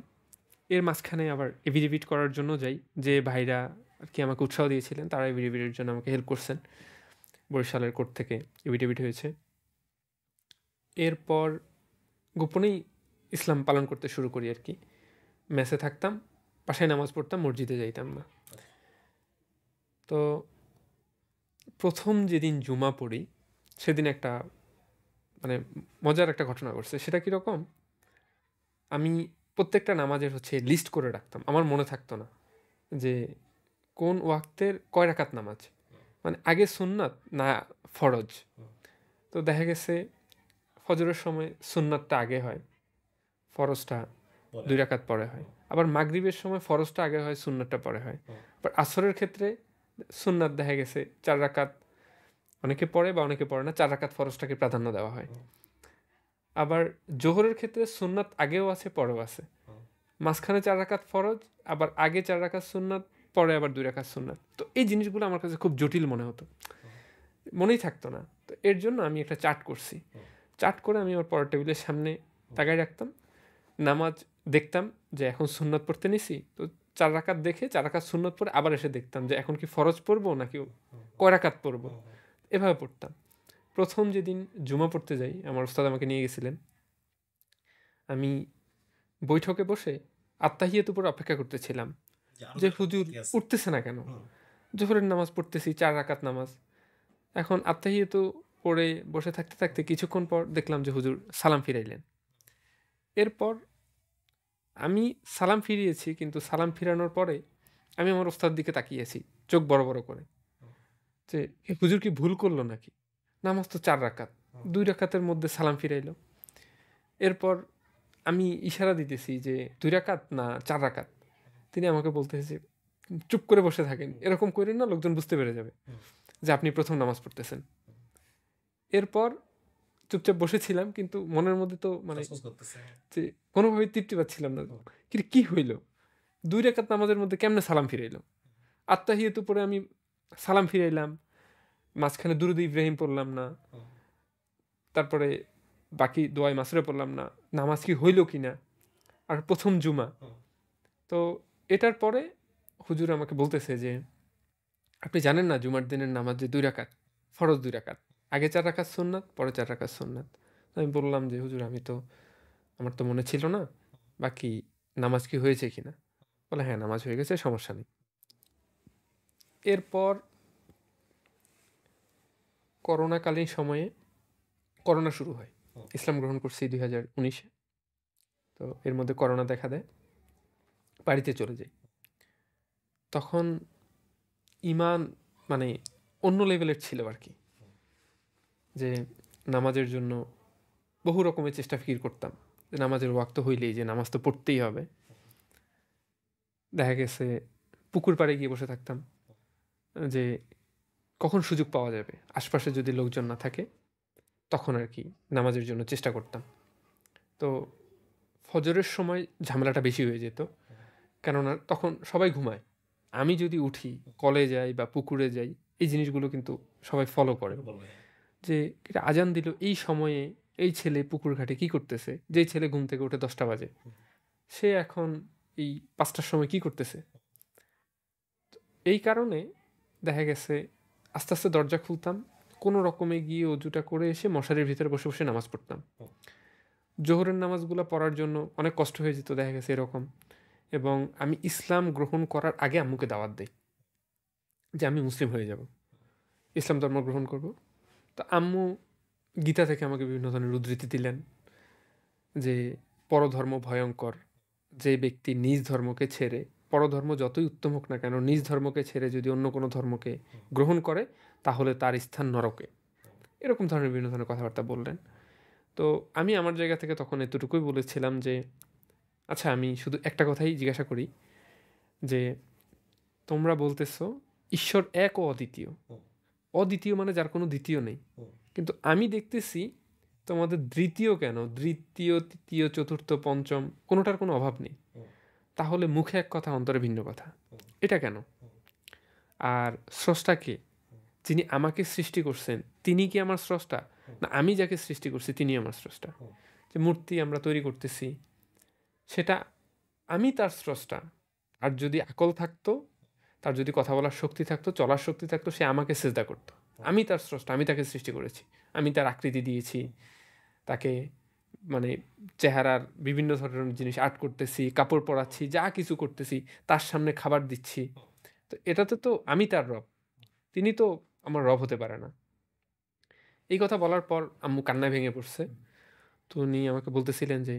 এর মাঝখানে আবার এভিডেভিট করার জন্য যাই, যে ভাইরা আর কি আমাকে উৎসাহ দিয়েছিলেন তারা এভিডেভিটের জন্য আমাকে হেল্প করছেন। বরিশালের কোর্ট থেকে এভিডেভিট হয়েছে। এরপর গোপনেই ইসলাম পালন করতে শুরু করি আর কি। মেসে থাকতাম, বাসায় নামাজ পড়তাম, মসজিদে যাইতাম না। তো প্রথম যেদিন জুমা পড়ি সেদিন একটা মানে মজার একটা ঘটনা ঘটছে। সেটা কীরকম, আমি প্রত্যেকটা নামাজের হচ্ছে লিস্ট করে রাখতাম। আমার মনে থাকতো না যে কোন ওয়াক্তের কয় রাকাত নামাজ, মানে আগে সুন্নাত না ফরজ। তো দেখা গেছে ফজরের সময় সুন্নাতটা আগে হয়, ফরজটা 2 রাকাত পরে হয়। আবার মাগরিবের সময় ফরজটা আগে হয়, সুন্নাতটা পরে হয়। বাট আসরের ক্ষেত্রে সুন্নাত দেখা গেছে 4 রাকাত অনেকে পড়ে বা অনেকে পড়ে না, 4 রাকাত ফরজটাকে প্রাধান্য দেওয়া হয়। আবার জোহরের ক্ষেত্রে সুন্নাত আগেও আছে পরেও আছে, মাঝখানে 4 রাকাত ফরজ, আবার আগে 4 রাকাত সুন্নাত, পরে আবার 2 রাকাত সুন্নাত। তো এই জিনিসগুলো আমার কাছে খুব জটিল মনে হতো, মনেই থাকতো না। তো এর জন্য আমি একটা চার্ট করছি। চার্ট করে আমি আমার পড়ার টেবিলের সামনে তাকায় রাখতাম। নামাজ দেখতাম যে এখন সুন্নাত পড়তে নিছি, তো 4 রাকাত দেখে 4 রাকাত সুন্নাত পড়ে আবার এসে দেখতাম যে এখন কি ফরজ পড়বো নাকি কয় রাকাত পড়বো, এভাবে পড়তাম। প্রথম যেদিন জুমা পড়তে যাই, আমার উস্তাদ আমাকে নিয়ে গেছিলেন। আমি বৈঠকে বসে আত্তাহিয়াত উপর অপেক্ষা করতেছিলাম যে হুজুর উঠতেছে না কেন। জোহরের নামাজ পড়তেছি 4 রাকাত নামাজ, এখন আত্তাহিয়াত পড়ে বসে থাকতে থাকতে কিছুক্ষণ পর দেখলাম যে হুজুর সালাম ফিরাইলেন। এরপর আমি সালাম ফিরিয়েছি, কিন্তু সালাম ফিরানোর পরে আমি আমার ওস্তাদ দিকে তাকিয়েছি চোখ বড় বড় করে, যে এ হুজুর কি ভুল করলো নাকি, নামাজ তো 4 রাকাত, 2 রাকাতের মধ্যে সালাম ফিরাইলো। এরপর আমি ইশারা দিতেছি যে 2 রাকাত না 4 রাকাত। তিনি আমাকে বলতেছে চুপ করে বসে থাকেন, এরকম করেন না, লোকজন বুঝতে পেরে যাবে যে আপনি প্রথম নামাজ পড়তেছেন। এরপর চুপচাপ বসেছিলাম, কিন্তু মনের মধ্যে তো মানে যে কোনোভাবেই তৃপ্তি পাচ্ছিলাম না। কিন্তু কি হইল, 2 রাকাত নামাজের মধ্যে কেমনে সালাম ফিরাইলো। আত্তাহিয়াত পরে আমি সালাম ফিরাইলাম, মাঝখানে দুরুদ ইব্রাহিম পড়লাম না, তারপরে বাকি দোয়ায় মাসুরা পড়লাম না, নামাজ কি হইল কি না। আর প্রথম জুমা, তো এটার পরে হুজুর আমাকে বলতেছে যে আপনি জানেন না জুমার দিনের নামাজ যে 2 রাকাত, ফরজ 2 রাকাত, আগে 4 রাকাত সুন্নাত, পরে 4 রাকাত সুন্নাত। তো আমি বললাম যে হুজুর আমার তো মনে ছিল না, বাকি নামাজ কি হয়েছে কিনা? বলে হ্যাঁ নামাজ হয়ে গেছে, সমস্যা নেই। এরপর করোনাকালীন সময়ে করোনা শুরু হয়। ইসলাম গ্রহণ করছি 2019-এ। তো এর মধ্যে করোনা দেখা দেয়, বাড়িতে চলে যাই। তখন ইমান মানে অন্য লেভেলের ছিল আর কি, যে নামাজের জন্য বহু রকমের চেষ্টা ফিকির করতাম যে নামাজের ওয়াক্ত হইলেই যে নামাজ তো পড়তেই হবে। দেখা গেছে পুকুর পাড়ে গিয়ে বসে থাকতাম যে কখন সুযোগ পাওয়া যাবে, আশপাশে যদি লোকজন না থাকে তখন আর কি নামাজের জন্য চেষ্টা করতাম। তো ফজরের সময় ঝামেলাটা বেশি হয়ে যেত, কেননা তখন সবাই ঘুমায়। আমি যদি উঠি, কলে যাই বা পুকুরে যাই, এই জিনিসগুলো কিন্তু সবাই ফলো করে, যে এটা আজান দিল এই সময়ে এই ছেলে পুকুর ঘাটে কি করতেছে, যেই ছেলে ঘুম থেকে উঠে 10টা বাজে সে এখন এই 5টার সময় কি করতেছে। এই কারণে দেখা গেছে আস্তে আস্তে দরজা খুলতাম, কোনো রকমে গিয়ে অজুটা করে এসে মশারির ভিতরে বসে বসে নামাজ পড়তাম। জোহরের নামাজগুলো পড়ার জন্য অনেক কষ্ট হয়ে যেত, দেখা গেছে এরকম। এবং আমি ইসলাম গ্রহণ করার আগে আম্মুকে দাওয়াত দেই যে আমি মুসলিম হয়ে যাব, ইসলাম ধর্ম গ্রহণ করব। তো আম্মু গীতা থেকে আমাকে বিভিন্ন ধরনের উদ্ধৃতি দিলেন যে পরধর্ম ভয়ঙ্কর, যে ব্যক্তি নিজ ধর্মকে ছেড়ে, পরধর্ম যতই উত্তম হোক না কেন, নিজ ধর্মকে ছেড়ে যদি অন্য কোনো ধর্মকে গ্রহণ করে তাহলে তার স্থান নরকে। এরকম ধরনের বিভিন্ন ধরনের কথাবার্তা বললেন। তো আমি আমার জায়গা থেকে তখন এতটুকুই বলেছিলাম যে আচ্ছা আমি শুধু একটা কথাই জিজ্ঞাসা করি, যে তোমরা বলতেছো ঈশ্বর এক ও অদ্বিতীয়, অদ্বিতীয় মানে যার কোনো দ্বিতীয় নেই, কিন্তু আমি দেখতেছি তোমাদের দ্বিতীয় কেন, দ্বিতীয় তৃতীয় চতুর্থ পঞ্চম কোনোটার কোনো অভাব নেই, তাহলে মুখে এক কথা অন্তরে ভিন্ন কথা, এটা কেন? আর স্রষ্টা কে? যিনি আমাকে সৃষ্টি করছেন তিনি কি আমার স্রষ্টা, না আমি যাকে সৃষ্টি করছি তিনি আমার স্রষ্টা? যে মূর্তি আমরা তৈরি করতেছি সেটা আমি তার স্রষ্টা, আর যদি আকল থাকতো, তার যদি কথা বলার শক্তি থাকতো, চলার শক্তি থাকতো, সে আমাকে সেজদা করতো। আমি তার স্রষ্টা, আমি তাকে সৃষ্টি করেছি, আমি তার আকৃতি দিয়েছি, তাকে মানে চেহারার বিভিন্ন ধরনের জিনিস আর্ট করতেছি, কাপড় পরাচ্ছি, যা কিছু করতেছি, তার সামনে খাবার দিচ্ছি। তো এটাতে তো আমি তার রব, তিনি তো আমার রব হতে পারে না। এই কথা বলার পর আম্মু কান্নায় ভেঙে পড়ছে। তো উনি আমাকে বলতেছিলেন যে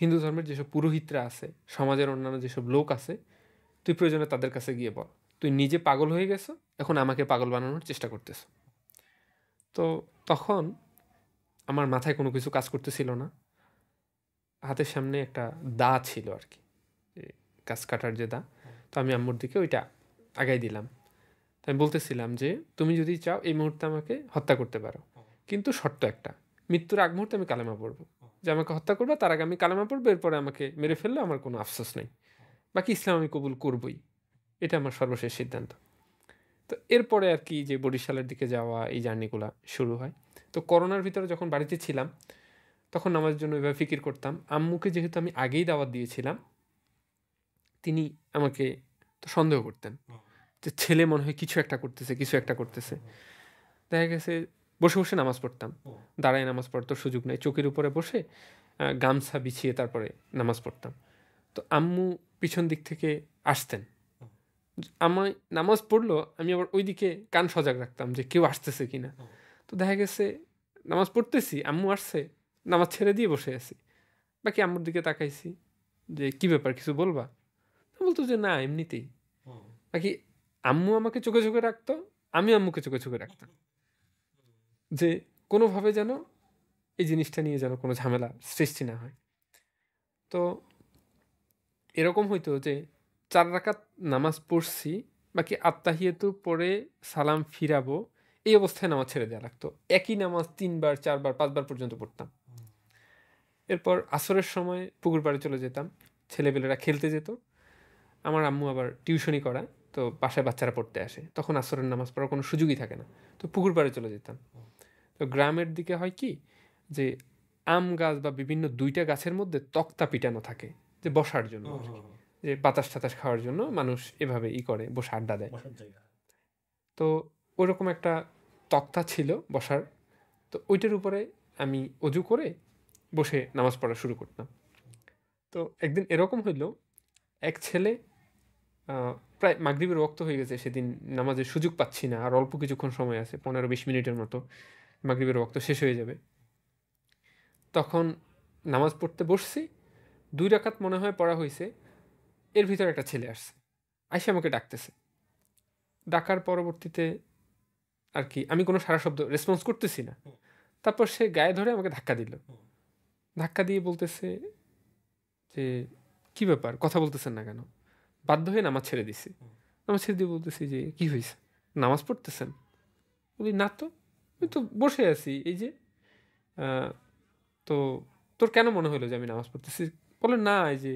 হিন্দু ধর্মের যেসব পুরোহিতরা আছে, সমাজের অন্যান্য যেসব লোক আছে, তুই প্রয়োজনে তাদের কাছে গিয়ে বল, তুই নিজে পাগল হয়ে গেছো, এখন আমাকে পাগল বানানোর চেষ্টা করতেছো। তো তখন আমার মাথায় কোনো কিছু কাজ করতেছিল না, হাতের সামনে একটা দা ছিল আর কি, যে গাছ কাটার যে দা। তো আমি আম্মুর দিকে ওইটা আগাই দিলাম। তো আমি বলতেছিলাম যে তুমি যদি চাও এই মুহূর্তে আমাকে হত্যা করতে পারো, কিন্তু শর্ত একটা, মৃত্যুর আগ মুহূর্তে আমি কালেমা পড়বো, যে আমাকে হত্যা করবে তার আগে আমি কালেমা পড়বো, এরপরে আমাকে মেরে ফেললে আমার কোনো আফসোস নেই, বাকি ইসলাম আমি কবুল করবই, এটা আমার সর্বশেষ সিদ্ধান্ত। তো এরপরে আর কি যে বরিশালের দিকে যাওয়া এই জার্নিগুলো শুরু হয়। তো করোনার ভিতরে যখন বাড়িতে ছিলাম তখন আমার জন্য এভাবে ফিকির করতাম। আম্মুকে যেহেতু আমি আগেই দাওয়াত দিয়েছিলাম, তিনি আমাকে তো সন্দেহ করতেন যে ছেলে মনে হয় কিছু একটা করতেছে, কিছু একটা করতেছে। দেখা গেছে বসে বসে নামাজ পড়তাম, দাঁড়ায় নামাজ পড়তে সুযোগ নেই, চোখের উপরে বসে গামছা বিছিয়ে তারপরে নামাজ পড়তাম। তো আম্মু পিছন দিক থেকে আসতেন, আমায় নামাজ পড়লো, আমি আবার ওইদিকে কান সজাগ রাখতাম যে কেউ আসতেছে কিনা। তো দেখা গেছে নামাজ পড়তেছি, আম্মু আসছে, নামাজ ছেড়ে দিয়ে বসে আছি, বাকি আম্মুর দিকে তাকাইছি যে কি ব্যাপার, কিছু বলবা? বলতো যে না এমনিতেই। বাকি আম্মু আমাকে চোখে চোখে রাখতো, আমি আম্মুকে চোখে চোখে রাখতাম, যে কোনোভাবে যেন এই জিনিসটা নিয়ে যেন কোনো ঝামেলা সৃষ্টি না হয়। তো এরকম হইতো যে 4 রাকাত নামাজ পড়ছি, বাকি আত্তাহিয়াতু পড়ে সালাম ফিরাবো, এই অবস্থায় নামাজ ছেড়ে দেওয়া লাগতো। একই নামাজ 3 বার 4 বার 5 বার পর্যন্ত পড়তাম। এরপর আসরের সময় পুকুর পাড়ে চলে যেতাম, ছেলেপেলেরা খেলতে যেত, আমার আম্মু আবার টিউশনি করায়, তো বাসায় বাচ্চারা পড়তে আসে, তখন আসরের নামাজ পড়ার কোনো সুযোগই থাকে না, তো পুকুর পাড়ে চলে যেতাম। তো গ্রামের দিকে হয় কি, যে আম গাছ বা বিভিন্ন 2টা গাছের মধ্যে তক্তা পিটানো থাকে, যে বসার জন্য আর কি, যে বাতাস টাতাস খাওয়ার জন্য মানুষ এভাবে করে বসে আড্ডা দেয়। তো ওরকম একটা তক্তা ছিল বসার, তো ওইটার উপরে আমি অজু করে বসে নামাজ পড়া শুরু করতাম। তো একদিন এরকম হইল, এক ছেলে প্রায় মাগরিবের ওয়াক্ত হয়ে গেছে, সেদিন নামাজের সুযোগ পাচ্ছি না, আর অল্প কিছুক্ষণ সময় আছে, 15-20 মিনিটের মতো মাগরিবের ওয়াক্ত শেষ হয়ে যাবে। তখন নামাজ পড়তে বসছি, 2 রাকাত মনে হয় পড়া হয়েছে, এর ভিতরে একটা ছেলে আসছে, আইসে আমাকে ডাকতেছে। ডাকার পরবর্তীতে আর কি আমি কোনো সারা শব্দ রেসপন্স করতেছি না। তারপর সে গায়ে ধরে আমাকে ধাক্কা দিল। ধাক্কা দিয়ে বলতেছে যে, কি ব্যাপার, কথা বলতেছেন না কেন? বাধ্য হয়ে নামাজ ছেড়ে দিছি। নামাজ ছেড়ে দিয়ে বলতেছি যে, কি হয়েছে, নামাজ পড়তেছেন? বলি, না তো, আমি তো বসে আছি এই যে। আহ, তো তোর কেন মনে হলো যে আমি নামাজ পড়তেছি? বলে, না, এই যে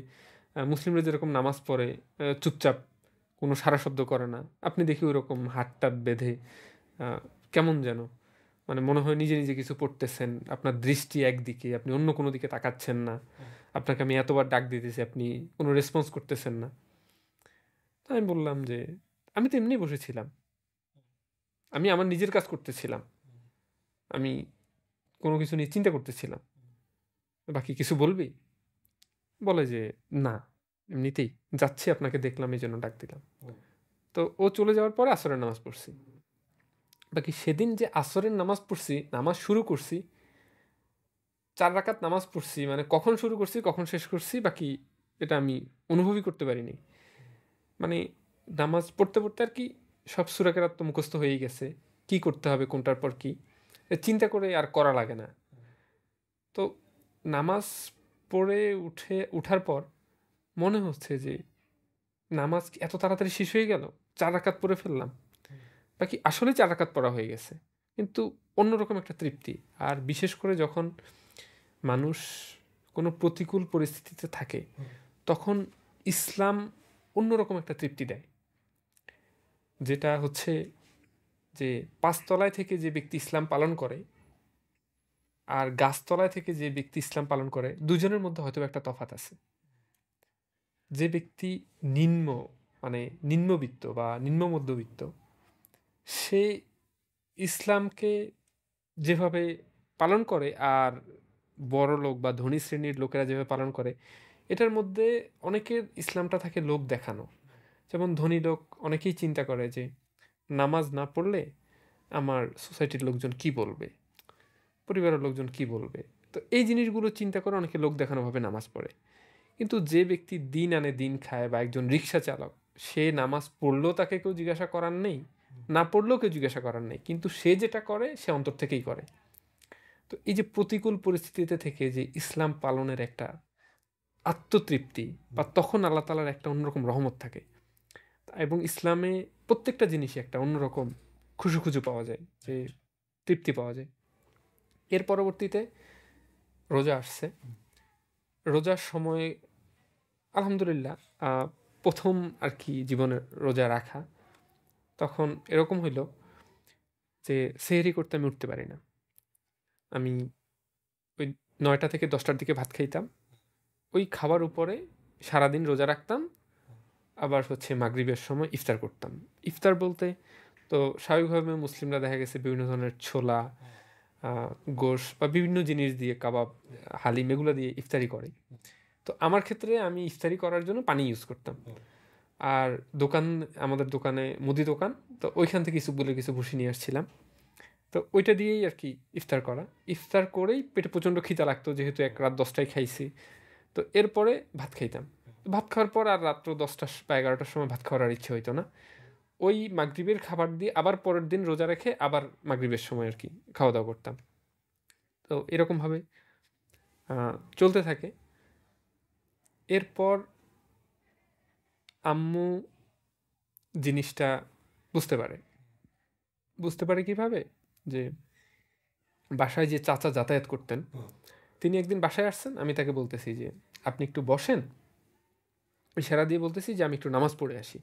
মুসলিমরা যেরকম নামাজ পড়ে চুপচাপ, কোনো সারা শব্দ করে না, আপনি দেখি ওইরকম হাতটা বেঁধে কেমন যেন, মানে মনে হয় নিজে নিজে কিছু পড়তেছেন, আপনার দৃষ্টি একদিকে, আপনি অন্য কোনো দিকে তাকাচ্ছেন না, আপনাকে আমি এতবার ডাক দিতেছি, আপনি কোনো রেসপন্স করতেছেন না। তো আমি বললাম যে, আমি তো এমনি বসেছিলাম, আমি আমার নিজের কাজ করতেছিলাম, আমি কোনো কিছু নিয়ে চিন্তা করতেছিলাম, বাকি কিছু বলবি? বলে যে, না, এমনিতেই যাচ্ছি, আপনাকে দেখলাম এই জন্য ডাক দিলাম। তো ও চলে যাওয়ার পরে আসরের নামাজ পড়ছি। বাকি সেদিন যে আসরের নামাজ পড়ছি, নামাজ শুরু করছি, 4 রাকাত নামাজ পড়ছি, মানে কখন শুরু করছি কখন শেষ করছি বাকি এটা আমি অনুভবই করতে পারিনি। মানে নামাজ পড়তে পড়তে আর কি সব সূরা কেরাত তো মুখস্থ হয়েই গেছে, কি করতে হবে কোনটার পর কি, চিন্তা করে আর করা লাগে না। তো নামাজ পড়ে উঠার পর মনে হচ্ছে যে, নামাজ কি এত তাড়াতাড়ি শেষ হয়ে গেল, 4 রাকাত পড়ে ফেললাম। বাকি আসলে 4 রাকাত পড়া হয়ে গেছে, কিন্তু অন্যরকম একটা তৃপ্তি। আর বিশেষ করে যখন মানুষ কোনো প্রতিকূল পরিস্থিতিতে থাকে, তখন ইসলাম অন্যরকম একটা তৃপ্তি দেয়, যেটা হচ্ছে যে 5 তলায় থেকে যে ব্যক্তি ইসলাম পালন করে আর গাছতলায় থেকে যে ব্যক্তি ইসলাম পালন করে, দুজনের মধ্যে হয়তো একটা তফাৎ আছে। যে ব্যক্তি নিম্ন, মানে নিম্নবিত্ত বা নিম্ন মধ্যবিত্ত, সে ইসলামকে যেভাবে পালন করে আর বড় লোক বা ধনী শ্রেণীর লোকেরা যেভাবে পালন করে, এটার মধ্যে অনেকের ইসলামটা থাকে লোক দেখানো। যেমন ধনী লোক অনেকেই চিন্তা করে যে, নামাজ না পড়লে আমার সোসাইটির লোকজন কি বলবে, পরিবারের লোকজন কি বলবে। তো এই জিনিসগুলো চিন্তা করে অনেকে লোক দেখানোভাবে নামাজ পড়ে। কিন্তু যে ব্যক্তি দিন আনে দিন খায়, বা একজন রিক্সা চালক, সে নামাজ পড়লেও তাকে কেউ জিজ্ঞাসা করার নেই, না পড়লেও কেউ জিজ্ঞাসা করার নেই, কিন্তু সে যেটা করে সে অন্তর থেকেই করে। তো এই যে প্রতিকূল পরিস্থিতিতে থেকে যে ইসলাম পালনের একটা আত্মতৃপ্তি, বা তখন আল্লাহ তালার একটা অন্যরকম রহমত থাকে, এবং ইসলামে প্রত্যেকটা জিনিসই একটা অন্যরকম খুশু পাওয়া যায়, যে তৃপ্তি পাওয়া যায়। এর পরবর্তীতে রোজা আসছে। রোজার সময় আলহামদুলিল্লাহ প্রথম আর কি জীবনের রোজা রাখা, তখন এরকম হইল যে সেহরি করতে আমি উঠতে পারি না। আমি ওই 9টা থেকে 10টার দিকে ভাত খাইতাম, ওই খাবার উপরে সারাদিন রোজা রাখতাম, আবার হচ্ছে মাগরিবের সময় ইফতার করতাম। ইফতার বলতে তো স্বাভাবিকভাবে মুসলিমরা দেখা গেছে বিভিন্ন ধরনের ছোলা, গোশ বা বিভিন্ন জিনিস দিয়ে, কাবাব, হালিম, এগুলো দিয়ে ইফতারি করে। তো আমার ক্ষেত্রে আমি ইফতারি করার জন্য পানি ইউজ করতাম। আর আমাদের দোকানে মুদি দোকান, তো ওইখান থেকে কিছু ভুসি নিয়ে আসছিলাম। তো ওইটা দিয়েই আর কি ইফতার করা। ইফতার করেই পেটে প্রচণ্ড খিদা লাগতো, যেহেতু এক রাত 10টায় খাইছি। তো এরপরে ভাত খাইতাম। ভাত খাওয়ার পর আর রাত্র 10টা বা 11টার সময় ভাত খাওয়ার আর ইচ্ছে হইতো না। ওই মাগরিবের খাবার দিয়ে আবার পরের দিন রোজা রেখে আবার মাগরিবের সময় আর কি খাওয়া দাওয়া করতাম। তো এরকমভাবে চলতে থাকে। এরপর আম্মু জিনিসটা বুঝতে পারে। বুঝতে পারে কিভাবে? যে বাসায় যে চাচা যাতায়াত করতেন, তিনি একদিন বাসায় আসছেন, আমি তাকে বলতেছি যে, আপনি একটু বসেন, ইশারা দিয়ে বলতেছি যে আমি একটু নামাজ পড়ে আসি।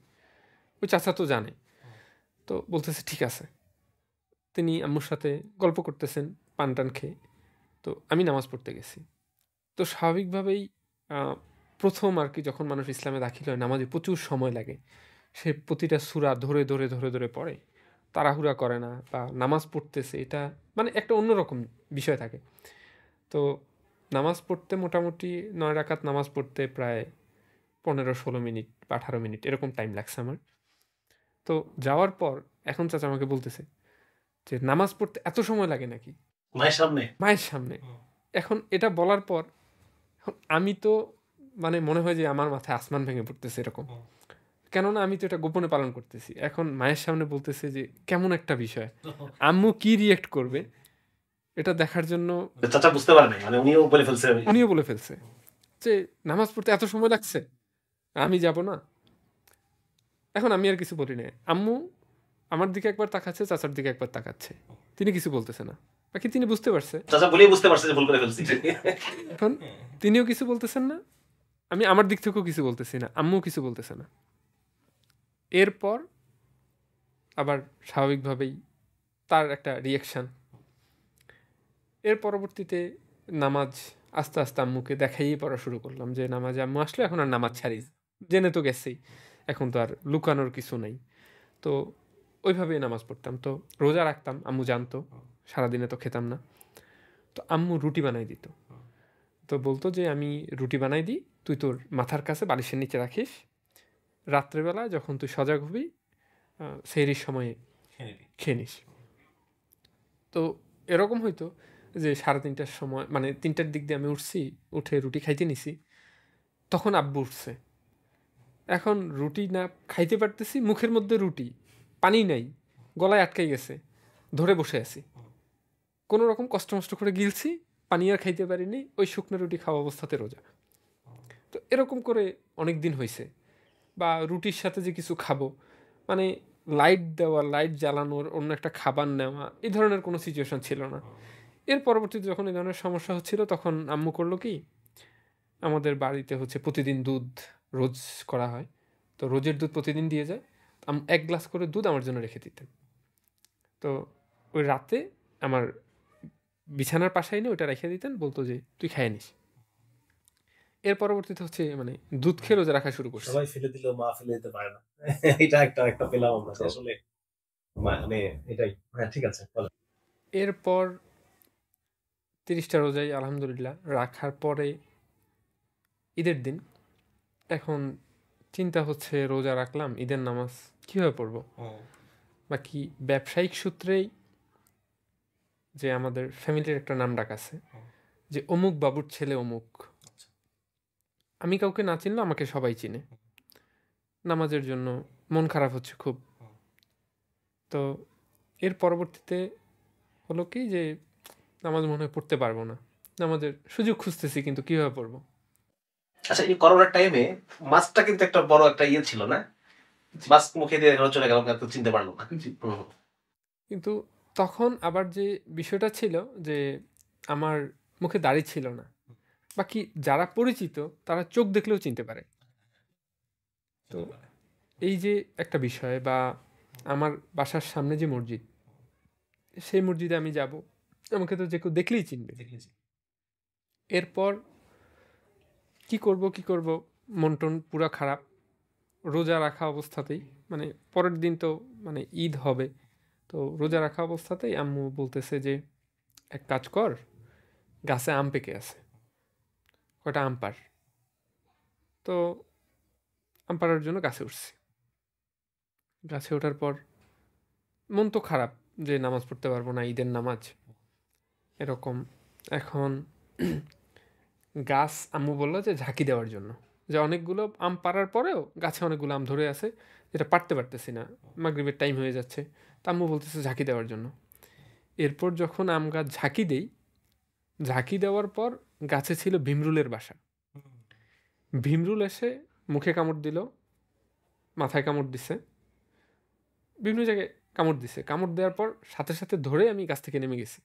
ওই চাচা তো জানে, তো বলতেছে ঠিক আছে। তিনি আম্মুর সাথে গল্প করতেছেন পান টান খেয়ে। তো আমি নামাজ পড়তে গেছি। তো স্বাভাবিকভাবেই প্রথম আর কি যখন মানুষ ইসলামে দাখিল হয়, নামাজে প্রচুর সময় লাগে, সে প্রতিটা সূরা ধরে পড়ে। তাড়াহুড়া করে না বা নামাজ পড়তেছে, এটা মানে একটা অন্যরকম বিষয় থাকে। তো নামাজ পড়তে মোটামুটি 9 রাকাত নামাজ পড়তে প্রায় 15-16 মিনিট বা 18 মিনিট এরকম টাইম লাগছে আমার। তো যাওয়ার পর এখন চাচা আমাকে বলতেছে যে নামাজ পড়তে এত সময় লাগে নাকি মায়ের সামনে? মায়ের সামনে। এখন এটা বলার পর এখন আমি তো মানে মনে হয় যে আমার মাথায় আসমান ভেঙে পড়তেছে এরকম, কেননা আমি তো এটা গোপনে পালন করতেছি। এখন মায়ের সামনে বলতেছে যে কেমন একটা বিষয়, আম্মু কি রিয়েক্ট করবে এটা দেখার জন্য চাচা বুঝতে পারে নাই, মানে উনিও বলে ফেলছে উনিও বলে ফেলছে যে নামাজ পড়তে এত সময় লাগছে, আমি যাব না। এখন আমি আর কিছু বলি না। আম্মু আমার দিকে একবার তাকাচ্ছে, চাচার দিকে একবার তাকাচ্ছে, তিনি কিছু বলতেছে না, বাকি তিনি বুঝতে পারছে। চাচা বলেই বুঝতে পারছে যে ভুল করে ফেলছি। এখন তিনিও কিছু বলতেছেন না, আমি আমার দিক থেকেও কিছু বলতেছি না, আম্মুও কিছু বলতেছে না। এরপর আবার স্বাভাবিকভাবেই তার একটা রিয়াকশান। এর পরবর্তীতে নামাজ আস্তে আস্তে আম্মুকে দেখাইয়ে পড়া শুরু করলাম যে নামাজে আম্মু আসলে এখন আর নামাজ ছাড়ি, জেনে তো গেছেই, এখন তো আর লুকানোর কিছু নাই। তো ওইভাবেই নামাজ পড়তাম। তো রোজা রাখতাম, আম্মু জানতো, সারাদিনে তো খেতাম না। তো আম্মু রুটি বানাই দিত। তো বলতো যে আমি রুটি বানাই দিই, তুই তোর মাথার কাছে বালিশের নিচে রাখিস, রাত্রেবেলা যখন তুই সজাগ হবি সেহরির সময়ে খেয়ে নিস। তো এরকম হইতো যে 3:30টার সময়, মানে 3টার দিক দিয়ে আমি উঠছি, উঠে রুটি খাইতে নিছি, তখন আব্বু উঠছে। এখন রুটি না খাইতে পারতেছি, মুখের মধ্যে রুটি, পানি নাই, গলায় আটকাই গেছে, ধরে বসে আছি, কোনো রকম কষ্ট মষ্ট করে গিলছি, পানি আর খাইতে পারিনি, ওই শুকনো রুটি খাওয়া অবস্থাতে রোজা। তো এরকম করে অনেক দিন হয়েছে। বা রুটির সাথে যে কিছু খাবো, মানে লাইট দেওয়া, লাইট জ্বালানোর, অন্য একটা খাবার নেওয়া, এই ধরনের কোনো সিচুয়েশন ছিল না। এর পরবর্তীতে যখন এই ধরনের সমস্যা হচ্ছিল, তখন আম্মু করলো কি, আমাদের বাড়িতে হচ্ছে প্রতিদিন দুধ রোজ করা হয়, তো রোজের দুধ প্রতিদিন দিয়ে যায়, 1 গ্লাস করে দুধ আমার জন্য রেখে দিতেন। তো ওই রাতে আমার বিছানার পাশে এনে ওইটা রেখে দিতেন, বলতো যে তুই খেয়ে নিস। এর পরবর্তীতে হচ্ছে মানে দুধ খেয়ে রোজা রাখা শুরু করছি। সবাই ফেলে দিলেও মা ফেলে দিতে পারে না। এটা একটা পেলাম আমরা যে আসলে মানে এটাই। হ্যাঁ, ঠিক আছে, বলো। এরপর 30টা রোজাই আলহামদুলিল্লাহ রাখার পরে ঈদের দিন, এখন চিন্তা হচ্ছে রোজা রাখলাম, ঈদের নামাজ কীভাবে পড়বো। বাকি ব্যবসায়িক সূত্রেই যে আমাদের ফ্যামিলির একটা নাম ডাক আছে যে অমুক বাবুর ছেলে অমুক, আমি কাউকে না চিনলেও আমাকে সবাই চিনে। নামাজের জন্য মন খারাপ হচ্ছে খুব। তো এর পরবর্তীতে হলো কি যে নামাজ মনে হয় পড়তে পারবো না, নামাজের সুযোগ খুঁজতেছি কিন্তু কীভাবে পড়বো। আচ্ছা, এই করোনার টাইমে মাস্কটা কিন্তু একটা বড় একটা ইয়ে ছিল না? মাস্ক মুখে দিয়ে চলে গেল, কেউ চিনতে পারলো না। কিন্তু তখন আবার যে বিষয়টা ছিল যে আমার মুখে দাড়ি ছিল না, বাকি যারা পরিচিত তারা চোখ দেখলেও চিনতে পারে। তো এই যে একটা বিষয়, বা আমার বাসার সামনে যে মসজিদ, সেই মসজিদে আমি যাব, আমাকে তো যে কেউ দেখলেই চিনবে। এরপর কি করব, মন টন পুরা খারাপ, রোজা রাখা অবস্থাতেই, মানে পরের দিন তো মানে ঈদ হবে, তো রোজা রাখা অবস্থাতেই আম্মু বলতেছে যে এক কাজ কর, গাছে আম পেকে আছে, কয়টা আম পার। তো আম পাড়ার জন্য গাছে উঠছি। গাছে ওঠার পর মন তো খারাপ যে নামাজ পড়তে পারবো না, ঈদের নামাজ এরকম। এখন গাছ আম্মু বললো যে ঝাঁকি দেওয়ার জন্য, যে অনেকগুলো আম পাড়ার পরেও গাছে অনেকগুলো আম ধরে আছে, যেটা পারতে পারতেছি না, মাগরিবের টাইম হয়ে যাচ্ছে, তা আম্মু বলতেছে ঝাঁকি দেওয়ার জন্য। এরপর যখন আম গাছ ঝাঁকি দেই, ঝাঁকি দেওয়ার পর গাছে ছিল ভীমরুলের বাসা। ভীমরুল এসে মুখে কামড় দিল, মাথায় কামড় দিছে, বিভিন্ন জায়গায় কামড় দিছে। কামড় দেওয়ার পর সাথে সাথে ধরে আমি গাছ থেকে নেমে গেছি।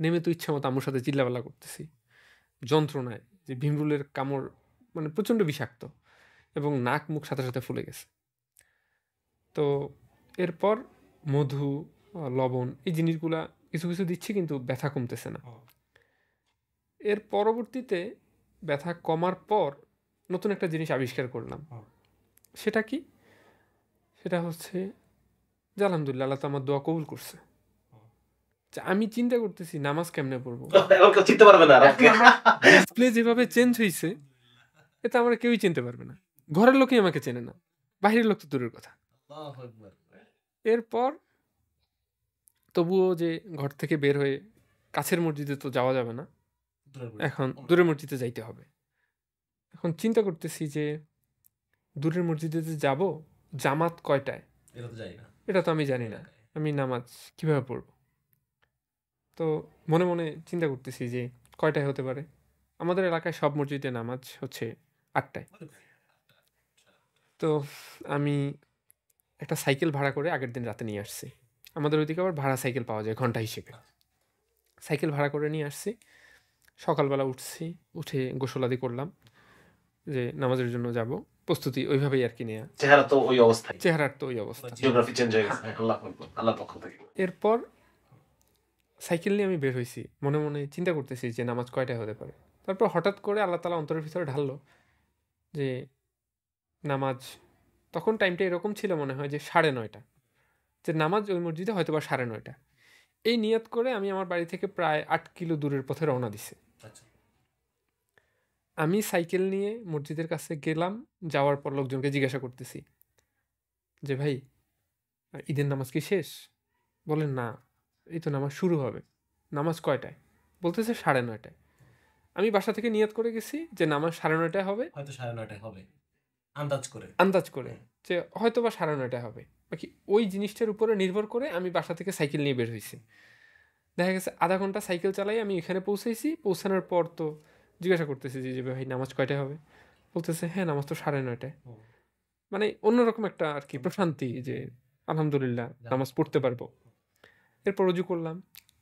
নেমে তো ইচ্ছা মতো আম্মুর সাথে চিল্লাপাল্লা করতেছি যন্ত্রণায়, যে ভীমরুলের কামড় মানে প্রচণ্ড বিষাক্ত, এবং নাক মুখ সাথে সাথে ফুলে গেছে। তো এরপর মধু, লবণ, এই জিনিসগুলা কিছু কিছু দিচ্ছি, কিন্তু ব্যথা কমতেছে না। এর পরবর্তীতে ব্যথা কমার পর নতুন একটা জিনিস আবিষ্কার করলাম। সেটা কি? সেটা হচ্ছে যে আলহামদুলিল্লাহ আল্লাহ তো আমার দোয়া কবুল করছে। যে আমি চিন্তা করতেছি নামাজ কেমনে পড়বো, এখন কেউ চিনতে পারবে না আর আমাকে। ডিসপ্লে যেভাবে চেঞ্জ হয়েছে এতে আমার কেউই চিনতে পারবে না, ঘরের লোকই আমাকে চেনে না, বাহিরের লোক তো দূরের কথা। এরপর তবুও যে ঘর থেকে বের হয়ে কাছের মসজিদে তো যাওয়া যাবে না, এখন দূরের মসজিদে যাইতে হবে। এখন চিন্তা করতেছি যে দূরের মসজিদে যে যাব, জামাত কয়টায় এটা তো আমি জানি না, আমি নামাজ কিভাবে পড়বো। তো মনে মনে চিন্তা করতেছি যে কয়টায় হতে পারে। আমাদের এলাকায় সব মসজিদে নামাজ হচ্ছে 8টায়। তো আমি একটা সাইকেল ভাড়া করে আগের দিন রাতে নিয়ে আসছি। আমাদের ওইদিকে আবার ভাড়া সাইকেল পাওয়া যায় ঘন্টা হিসেবে। সাইকেল ভাড়া করে নিয়ে আসছি, সকালবেলা উঠছি, উঠে গোসলাদি করলাম, যে নামাজের জন্য যাব, প্রস্তুতি ওইভাবেই আর কি নেয়া। চেহারা তো ওই অবস্থায়, চেহারার তো ওই অবস্থা, জিওগ্রাফি চেঞ্জ হয়ে গেছে। আল্লাহর পক্ষ থেকে। এরপর সাইকেল নিয়ে আমি বের হয়েছি, মনে মনে চিন্তা করতেছি যে নামাজ কয়টায় হতে পারে। তারপর হঠাৎ করে আল্লাহ তাআলা অন্তরের ভিতরে ঢাললো যে নামাজ, তখন টাইমটা এরকম ছিল মনে হয় যে 9:30, যে নামাজ ওই মসজিদে হয়তো বা 9:30। এই নিয়ত করে আমি আমার বাড়ি থেকে প্রায় 8 কিলো দূরের পথে রওনা দিছি। আমি সাইকেল নিয়ে মসজিদের কাছে গেলাম, যাওয়ার পর লোকজনকে জিজ্ঞাসা করতেছি যে ভাই ঈদের নামাজ কি শেষ? বলেন না, এই তো নামাজ শুরু হবে। নামাজ কয়টায়? বলতেছে 9:30। আমি বাসা থেকে নিয়ত করে গেছি যে নামাজ 9:30 হবে, হয়তো 9:30 হবে আন্দাজ করে যে হয়তো বা 9:30 হবে। বাকি ওই জিনিসটার উপরে নির্ভর করে আমি বাসা থেকে সাইকেল নিয়ে বের হয়েছি। দেখা গেছে আধা ঘন্টা সাইকেল চালাই আমি এখানে পৌঁছেছি। পৌঁছানোর পর তো জিজ্ঞাসা করতেছি যে ভাই নামাজ কয়টায় হবে? বলতেছে হ্যাঁ নামাজ তো 9:30। মানে অন্যরকম একটা আর কি প্রশান্তি যে আলহামদুলিল্লাহ নামাজ পড়তে পারবো। এরপর অজু করলাম,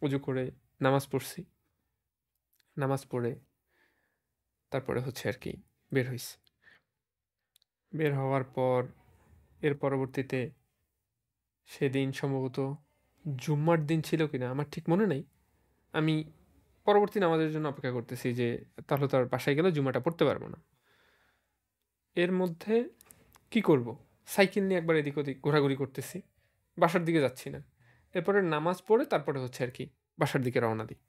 অজু করে নামাজ পড়ছি, নামাজ পড়ে তারপরে হচ্ছে আর কি বের হইছি। বের হওয়ার পর এর পরবর্তীতে সেদিন সম্ভবত জুম্মার দিন ছিল কিনা আমার ঠিক মনে নেই। আমি পরবর্তী নামাজের জন্য অপেক্ষা করতেছি যে তাহলে তো আর বাসায় গেলে জুম্মাটা পড়তে পারবো না। এর মধ্যে কি করব, সাইকেল নিয়ে একবার এদিক ওদিক ঘোরাঘুরি করতেছি, বাসার দিকে যাচ্ছি না। এরপরে নামাজ পড়ে তারপরে হচ্ছে আর কি বাসার দিকে রওনা দিই।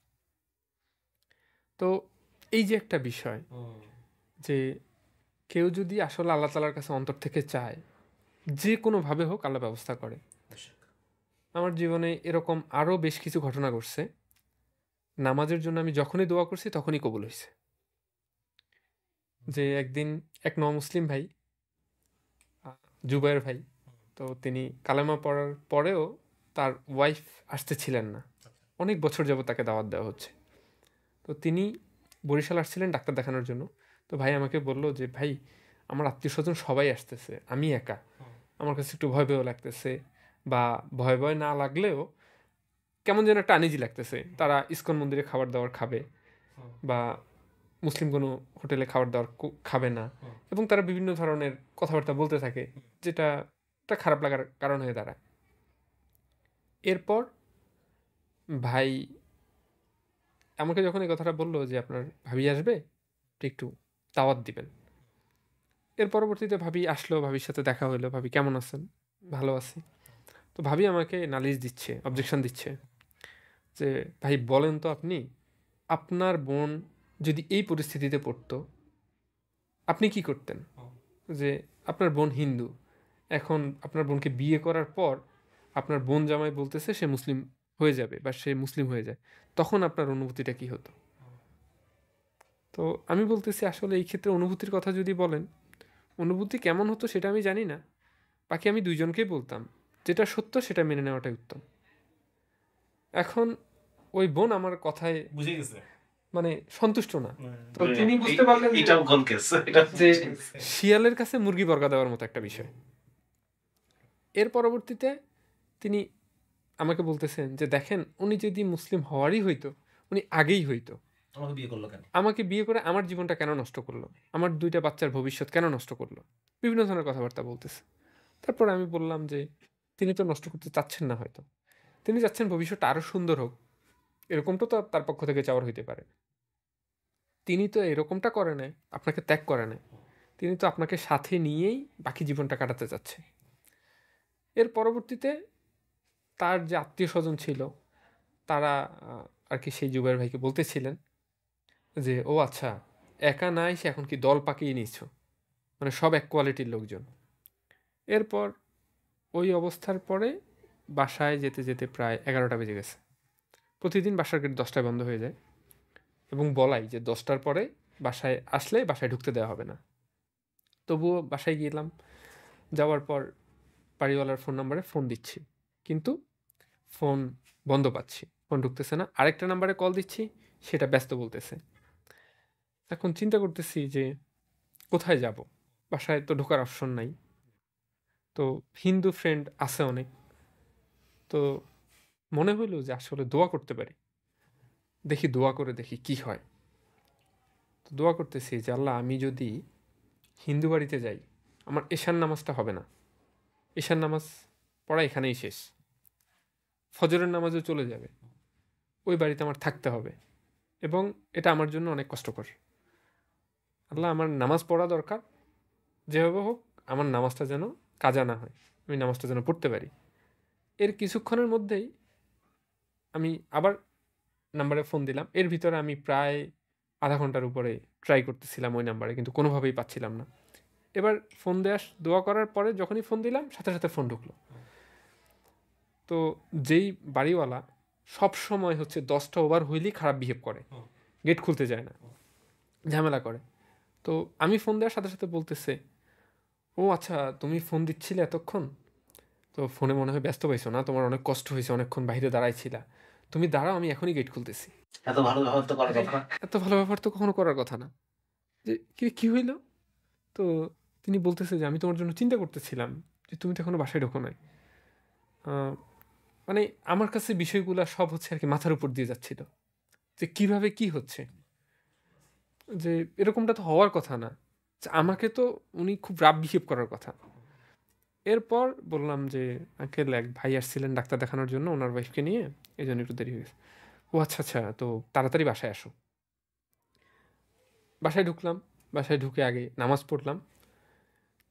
তো এই যে একটা বিষয় যে কেউ যদি আসলে আল্লাহ তাআলার কাছে অন্তর থেকে চায়, যে কোনোভাবে হোক আল্লাহ ব্যবস্থা করে। আমার জীবনে এরকম আরও বেশ কিছু ঘটনা ঘটছে, নামাজের জন্য আমি যখনই দোয়া করছি তখনই কবুল হয়েছে। যে একদিন এক মুসলিম ভাই, জুবায়ের ভাই, তো তিনি কালেমা পড়ার পরেও তার ওয়াইফ আসতেছিলেন না, অনেক বছর যাবত তাকে দাওয়াত দেওয়া হচ্ছে। তো তিনি বরিশাল আসছিলেন ডাক্তার দেখানোর জন্য। তো ভাই আমাকে বলল যে ভাই আমার আত্মীয় স্বজন সবাই আসতেছে, আমি একা, আমার কাছে একটু ভয় ভয় লাগতেছে, বা ভয় ভয় না লাগলেও কেমন যেন একটা আনিজি লাগতেছে। তারা ইসকন মন্দিরে খাবার দাবার খাবে বা মুসলিম কোনো হোটেলে খাবার দাবার খাবে না, এবং তারা বিভিন্ন ধরনের কথাবার্তা বলতে থাকে, যেটা একটা খারাপ লাগার কারণ হয়ে দাঁড়ায়। এরপর ভাই আমাকে যখন এই কথাটা বললো যে আপনার ভাবি আসবে, একটু দাওয়াত দিবেন। এর পরবর্তীতে ভাবি আসলো, ভাবির সাথে দেখা হলো, ভাবি কেমন আছেন? ভালো আছি। তো ভাবি আমাকে নালিশ দিচ্ছে, অবজেকশন দিচ্ছে যে ভাই বলেন তো আপনি, আপনার বোন যদি এই পরিস্থিতিতে পড়তো আপনি কি করতেন? যে আপনার বোন হিন্দু, এখন আপনার বোনকে বিয়ে করার পর আপনার বোন জামাই বলতেছে সে মুসলিম হয়ে যাবে বা সে মুসলিম হয়ে যায়, তখন আপনার অনুভূতিটা কি হতো? তো আমি বলতেছি আসলে এই ক্ষেত্রে অনুভূতির কথা যদি বলেন, অনুভূতি কেমন হতো সেটা আমি জানি না, বাকি আমি দুইজনকেই বলতাম যেটা সত্য সেটা মেনে নেওয়াটাই উত্তম। এখন ওই বোন আমার কথায় বুঝে গেছে, মানে সন্তুষ্ট না। তো তিনি বুঝতে পারলেন এটাও গন কেস, এটা যে শিয়ালের কাছে মুরগি বর্গা দেওয়ার মতো একটা বিষয়। এর পরবর্তীতে তিনি আমাকে বলতেছেন যে দেখেন উনি যদি মুসলিম হওয়ারই হইতো উনি আগেই হইতো, আমাকে বিয়ে করলো কেন? আমাকে বিয়ে করে আমার জীবনটা কেন নষ্ট করলো, আমার 2টা বাচ্চার ভবিষ্যৎ কেন নষ্ট করলো, বিভিন্ন ধরনের কথাবার্তা বলতেছে। তারপর আমি বললাম যে তিনি তো নষ্ট করতে চাচ্ছেন না, হয়তো তিনি চাচ্ছেন ভবিষ্যৎটা আরও সুন্দর হোক, এরকমটা তো তার পক্ষ থেকে চাওয়ার হইতে পারে। তিনি তো এরকমটা করে নাই, আপনাকে ত্যাগ করে নাই, তিনি তো আপনাকে সাথে নিয়েই বাকি জীবনটা কাটাতে চাচ্ছে। এর পরবর্তীতে তার যে আত্মীয় স্বজন ছিল তারা আর কি সেই জুবাইর ভাইকে বলতেছিলেন যে ও আচ্ছা, একা না এসে এখন কি দল পাকিয়ে নিচ্ছ, মানে সব এক কোয়ালিটির লোকজন। এরপর ওই অবস্থার পরে বাসায় যেতে যেতে প্রায় 11টা বেজে গেছে। প্রতিদিন বাসার গেট 10টায় বন্ধ হয়ে যায় এবং বলাই যে 10টার পরে বাসায় আসলে বাসায় ঢুকতে দেওয়া হবে না। তবুও বাসায় গেলাম, যাওয়ার পর বাড়িওয়ালার ফোন নাম্বারে ফোন দিচ্ছি, কিন্তু ফোন বন্ধ পাচ্ছি, ফোন ঢুকতেছে না। আরেকটা নাম্বারে কল দিচ্ছি, সেটা ব্যস্ত বলতেছে। এখন চিন্তা করতেছি যে কোথায় যাব, বাসায় তো ঢোকার অপশন নাই। তো হিন্দু ফ্রেন্ড আছে অনেক, তো মনে হইলো যে আসলে দোয়া করতে পারি, দেখি দোয়া করে দেখি কি হয়। তো দোয়া করতেছি যে আল্লাহ, আমি যদি হিন্দু বাড়িতে যাই, আমার এশার নামাজটা হবে না, এশার নামাজ পড়া এখানেই শেষ, ফজরের নামাজও চলে যাবে, ওই বাড়িতে আমার থাকতে হবে এবং এটা আমার জন্য অনেক কষ্টকর। আল্লাহ, আমার নামাজ পড়া দরকার, যেভাবে হোক আমার নামাজটা যেন কাজা না হয়, আমি নামাজটা যেন পড়তে পারি। এর কিছুক্ষণের মধ্যেই আমি আবার নাম্বারে ফোন দিলাম। এর ভিতরে আমি প্রায় আধা ঘন্টার উপরে ট্রাই করতেছিলাম ওই নাম্বারে, কিন্তু কোনোভাবেই পাচ্ছিলাম না। এবার ফোন দেওয়া দোয়া করার পরে যখনই ফোন দিলাম, সাথে সাথে ফোন ঢুকলো। তো যেই বাড়িওয়ালা সব সময় হচ্ছে 10টা ওভার হইলেই খারাপ বিহেভ করে, গেট খুলতে যায় না, ঝামেলা করে। তো আমি ফোন দেওয়ার সাথে সাথে বলতেছে, ও আচ্ছা, তুমি ফোন দিচ্ছিলে এতক্ষণ, তো ফোনে মনে হয় ব্যস্ত পাইছো না, তোমার অনেক কষ্ট হয়েছে, অনেকক্ষণ বাইরে দাঁড়াইছিলা, তুমি দাঁড়াও, আমি এখনই গেট খুলতেছি। এত ভালো ব্যবহার তো করার কথা না। এত ভালো ব্যাপার তো কখনো করার কথা না। যে কি হইলো? তো তিনি বলতেছে যে আমি তোমার জন্য চিন্তা করতেছিলাম যে তুমি তো এখনো বাসায় ঢোকো নাই। মানে আমার কাছে বিষয়গুলো সব হচ্ছে আর কি মাথার উপর দিয়ে যাচ্ছিল, যে কিভাবে কি হচ্ছে, যে এরকমটা তো হওয়ার কথা না, যে আমাকে তো উনি খুব রাব বিহেভ করার কথা। এরপর বললাম যে আঙ্কেল, এক ভাই আসছিলেন ডাক্তার দেখানোর জন্য ওনার ওয়াইফকে নিয়ে, এই জন্য একটু দেরি হয়ে গেছে। ও আচ্ছা আচ্ছা, তো তাড়াতাড়ি বাসায় আসো। বাসায় ঢুকলাম, বাসায় ঢুকে আগে নামাজ পড়লাম।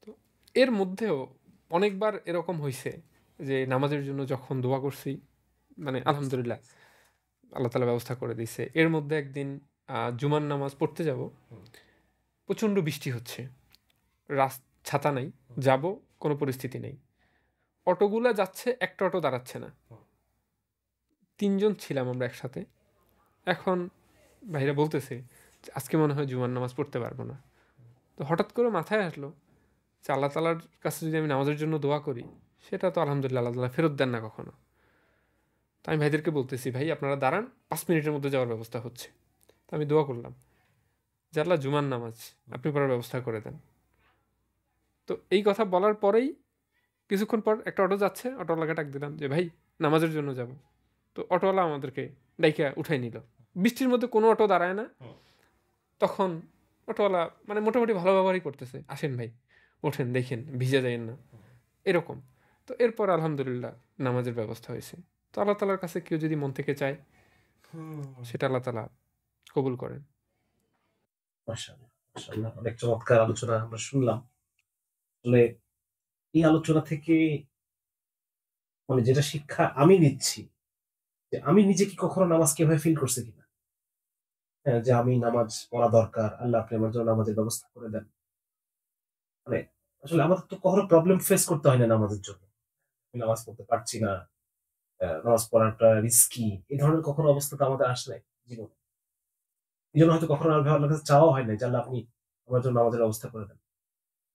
তো এর মধ্যেও অনেকবার এরকম হয়েছে যে নামাজের জন্য যখন দোয়া করছি, মানে আলহামদুলিল্লাহ আল্লাহ তালা ব্যবস্থা করে দিয়েছে। এর মধ্যে একদিন জুমার নামাজ পড়তে যাব, প্রচণ্ড বৃষ্টি হচ্ছে, ছাতা নাই, যাব কোনো পরিস্থিতি নেই, অটোগুলা যাচ্ছে, একটা অটো দাঁড়াচ্ছে না, 3জন ছিলাম আমরা একসাথে। এখন ভাইরা বলতেছে যে আজকে মনে হয় জুমার নামাজ পড়তে পারবো না। তো হঠাৎ করে মাথায় আসলো যে আল্লাহ তালার কাছে যদি আমি নামাজের জন্য দোয়া করি, সেটা তো আলহামদুলিল্লাহ আল্লাহ তালা ফেরত দেন না কখনো। তো আমি ভাইদেরকে বলতেছি, ভাই আপনারা দাঁড়ান, 5 মিনিটের মধ্যে যাওয়ার ব্যবস্থা হচ্ছে। তো আমি দোয়া করলাম যে আল্লাহ, জুমার নামাজ আপনি পড়ার ব্যবস্থা করে দেন। তো এই কথা বলার পরেই কিছুক্ষণ পর একটা অটো যাচ্ছে, অটোওয়ালাকে ডাক দিলাম যে ভাই, নামাজের জন্য যাব। তো অটোওয়ালা আমাদেরকে ডাইকা উঠাই নিল। বৃষ্টির মধ্যে কোনো অটো দাঁড়ায় না। তখন অটোওয়ালা মানে মোটামুটি ভালো ব্যবহারই করতেছে, আসেন ভাই ওঠেন, দেখেন ভিজে যাইয়েন না, এরকম। তো এরপর আলহামদুলিল্লাহ নামাজের ব্যবস্থা হয়েছে। তো আল্লাহ তালার কাছে কেউ যদি মন থেকে চায়, সেটা আল্লাহ তালা কবুল করেন। মাশাআল্লাহ, মাশাআল্লাহ, অনেক চমৎকার আলোচনা আমরা শুনলাম। আসলে এই আলোচনা থেকে মানে যেটা শিক্ষা আমি নিচ্ছি, যে আমি নিজে কি কখনো নামাজ কিভাবে ফিল করছি কিনা, হ্যাঁ, যে আমি নামাজ পড়া দরকার, আল্লাহ আপনি আমার জন্য নামাজের ব্যবস্থা করে দেন। মানে আসলে আমাদের তো কখনো প্রবলেম ফেস করতে হয় না নামাজের জন্য, আমি নামাজ পড়তে পারছি না, নামাজ পড়াটা রিস্কি, এই ধরনের কখনো অবস্থা তো আমাদের আসে নাই জীবনে। এই জন্য হয়তো কখনো আল্লাহর কাছে চাওয়া হয় না যে আল্লাহ আপনি আমার জন্য নামাজের ব্যবস্থা করে দেন।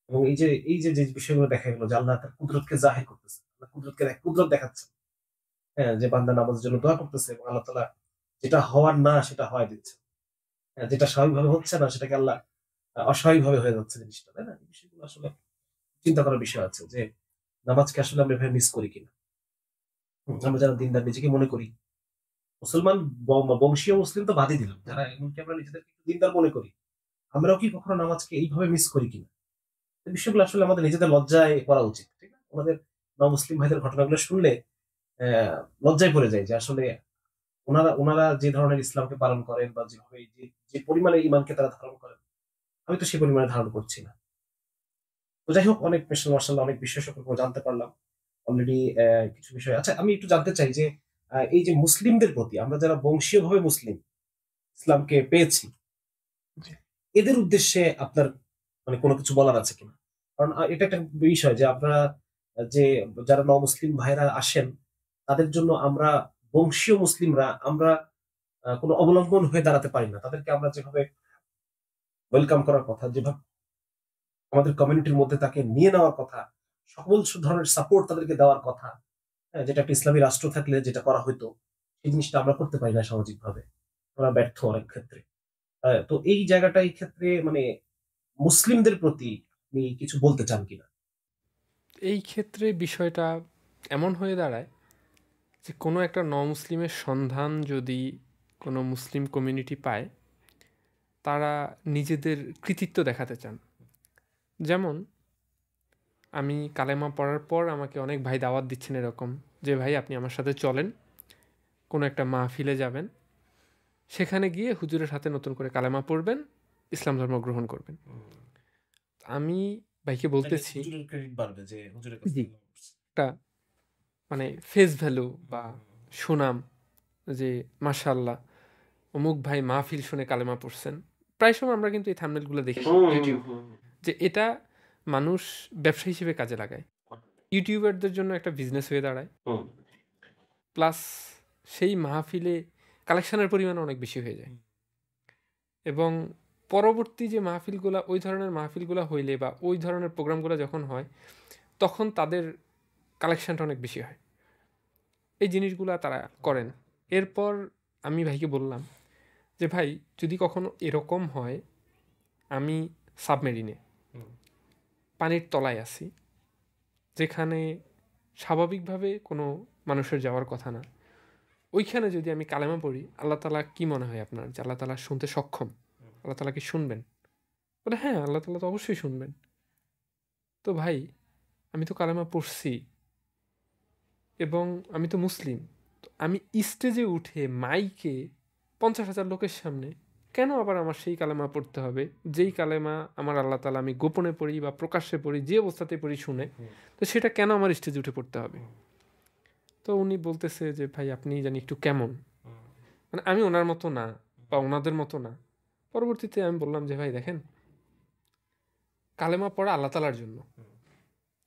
এবং এই যে বিষয়গুলো দেখা গেল যে আল্লাহ তার কুদরতকে জাহির করতেছে, আল্লাহ কুদরত দেখাচ্ছে, হ্যাঁ, যে বান্দা নামাজের জন্য দোয়া করতেছে এবং আল্লাহ তাআলা যেটা হওয়ার না সেটা হওয়ায় দিচ্ছে, হ্যাঁ, যেটা স্বাভাবিকভাবে হচ্ছে না সেটাকে আল্লাহ অস্বাভাবিকভাবে হয়ে যাচ্ছে জিনিসটা, তাই না? এই বিষয়গুলো আসলে চিন্তা করার বিষয় আছে যে নামাজকে আসলে আমরা এভাবে মিস করি কিনা। আমরা যারা দিনদার নিজেকে মনে করি, মুসলমান বংশীয় মুসলিম তো বাদই দিলাম, যারা এমনকি আমরা নিজেদেরকে একটু দিনদার মনে করি, আমরাও কি কখনো নামাজকে এইভাবে মিস করি কিনা? এই বিষয়গুলো আসলে আমাদের নিজেদের লজ্জায় পড়া উচিত, ঠিক না? আমাদের মুসলিম ভাইদের ঘটনাগুলো শুনলে লজ্জায় পড়ে যায় যে আসলে ওনারা ওনারা যে ধরনের ইসলামকে পালন করেন বা যেভাবে যে পরিমাণে ইমানকে তারা ধারণ করেন, আমি তো সেই পরিমাণে ধারণ করছি না। তো যাই হোক, অনেক মাশাআল্লাহ অনেক বিষয় সম্পর্কে জানতে পারলাম। অলরেডি কিছু বিষয় আচ্ছা, আমি একটু জানতে চাই যে এই যে মুসলিমদের প্রতি আমরা যারা বংশীয়ভাবে মুসলিম ইসলামকে পেয়েছি, জি। এদের উদ্দেশ্যে আপনার মানে কোনো কিছু বলার আছে কিনা? কারণ এটা একটা বিষয় যে আপনারা যে যারা মুসলিম ভাইরা আসেন তাদের জন্য আমরা বংশীয় মুসলিমরা আমরা কোনো অবলম্বন হয়ে দাঁড়াতে পারি না। তাদেরকে আমরা যেভাবে ওয়েলকাম করার কথা, যেভাবে আমাদের কমিউনিটির মধ্যে তাকে নিয়ে নেওয়ার কথা, সকল ধরনের সাপোর্ট তাদেরকে দেওয়ার কথা, হ্যাঁ, যেটা একটা ইসলামী রাষ্ট্র থাকলে যেটা করা হইতো, সেই জিনিসটা আমরা করতে পারি না সামাজিকভাবে। আমরা ব্যর্থ অনেক ক্ষেত্রে। তো এই জায়গাটা এই ক্ষেত্রে মানে মুসলিমদের প্রতি আপনি কিছু বলতে চান কিনা? এই ক্ষেত্রে বিষয়টা এমন হয়ে দাঁড়ায় যে কোনো একটা মুসলিমের সন্ধান যদি কোনো মুসলিম কমিউনিটি পায়, তারা নিজেদের কৃতিত্ব দেখাতে চান। যেমন আমি কালেমা পড়ার পর আমাকে অনেক ভাই দাওয়াত দিচ্ছেন এরকম, যে ভাই আপনি আমার সাথে চলেন, কোনো একটা মাহফিলে যাবেন, সেখানে গিয়ে হুজুরের সাথে নতুন করে কালেমা পড়বেন, ইসলাম ধর্ম গ্রহণ করবেন। আমি ভাইকে বলতেছি হুজুরের ক্রেডিট বাড়বে যে হুজুরের কাছ জি থেকে একটা মানে ফেস ভ্যালু বা সুনাম, যে মাশাআল্লাহ অমুক ভাই মাহফিল শুনে কালেমা পড়ছেন। প্রায় সময় আমরা কিন্তু এই থাম্বনেলগুলো দেখি ইউটিউব, যে এটা মানুষ ব্যবসা হিসেবে কাজে লাগায়, ইউটিউবারদের জন্য একটা বিজনেস হয়ে দাঁড়ায়। প্লাস সেই মাহফিলে কালেকশনের পরিমাণ অনেক বেশি হয়ে যায়, এবং পরবর্তী যে মাহফিলগুলা, ওই ধরনের মাহফিলগুলা হইলে বা ওই ধরনের প্রোগ্রামগুলো যখন হয়, তখন তাদের কালেকশনটা অনেক বেশি হয়। এই জিনিসগুলা তারা করেন। এরপর আমি ভাইকে বললাম যে ভাই যদি কখনো এরকম হয়, আমি সাবমেরিনে পানির তলায় আছি, যেখানে স্বাভাবিকভাবে কোনো মানুষের যাওয়ার কথা না, ওইখানে যদি আমি কালেমা পড়ি, আল্লাহ তালা কি মনে হয় আপনার, যে আল্লাহ তালা শুনতে সক্ষম? আল্লাহ তালা কি শুনবেন? বলে হ্যাঁ, আল্লাহ তালা তো অবশ্যই শুনবেন। তো ভাই আমি তো কালেমা পড়ছি এবং আমি তো মুসলিম, তো আমি স্টেজে উঠে মাইকে 50,000 লোকের সামনে কেন আবার আমার সেই কালেমা পড়তে হবে, যেই কালেমা আমার আল্লাহ তালা আমি গোপনে পড়ি বা প্রকাশ্যে পড়ি, যে অবস্থাতে পড়ি শুনে, তো সেটা কেন আমার স্টেজে উঠে পড়তে হবে? তো উনি বলতেছে যে ভাই আপনি জানি একটু কেমন, মানে আমি ওনার মতো না বা ওনাদের মতো না। পরবর্তীতে আমি বললাম যে ভাই দেখেন, কালেমা পড়া আল্লাহ তালার জন্য,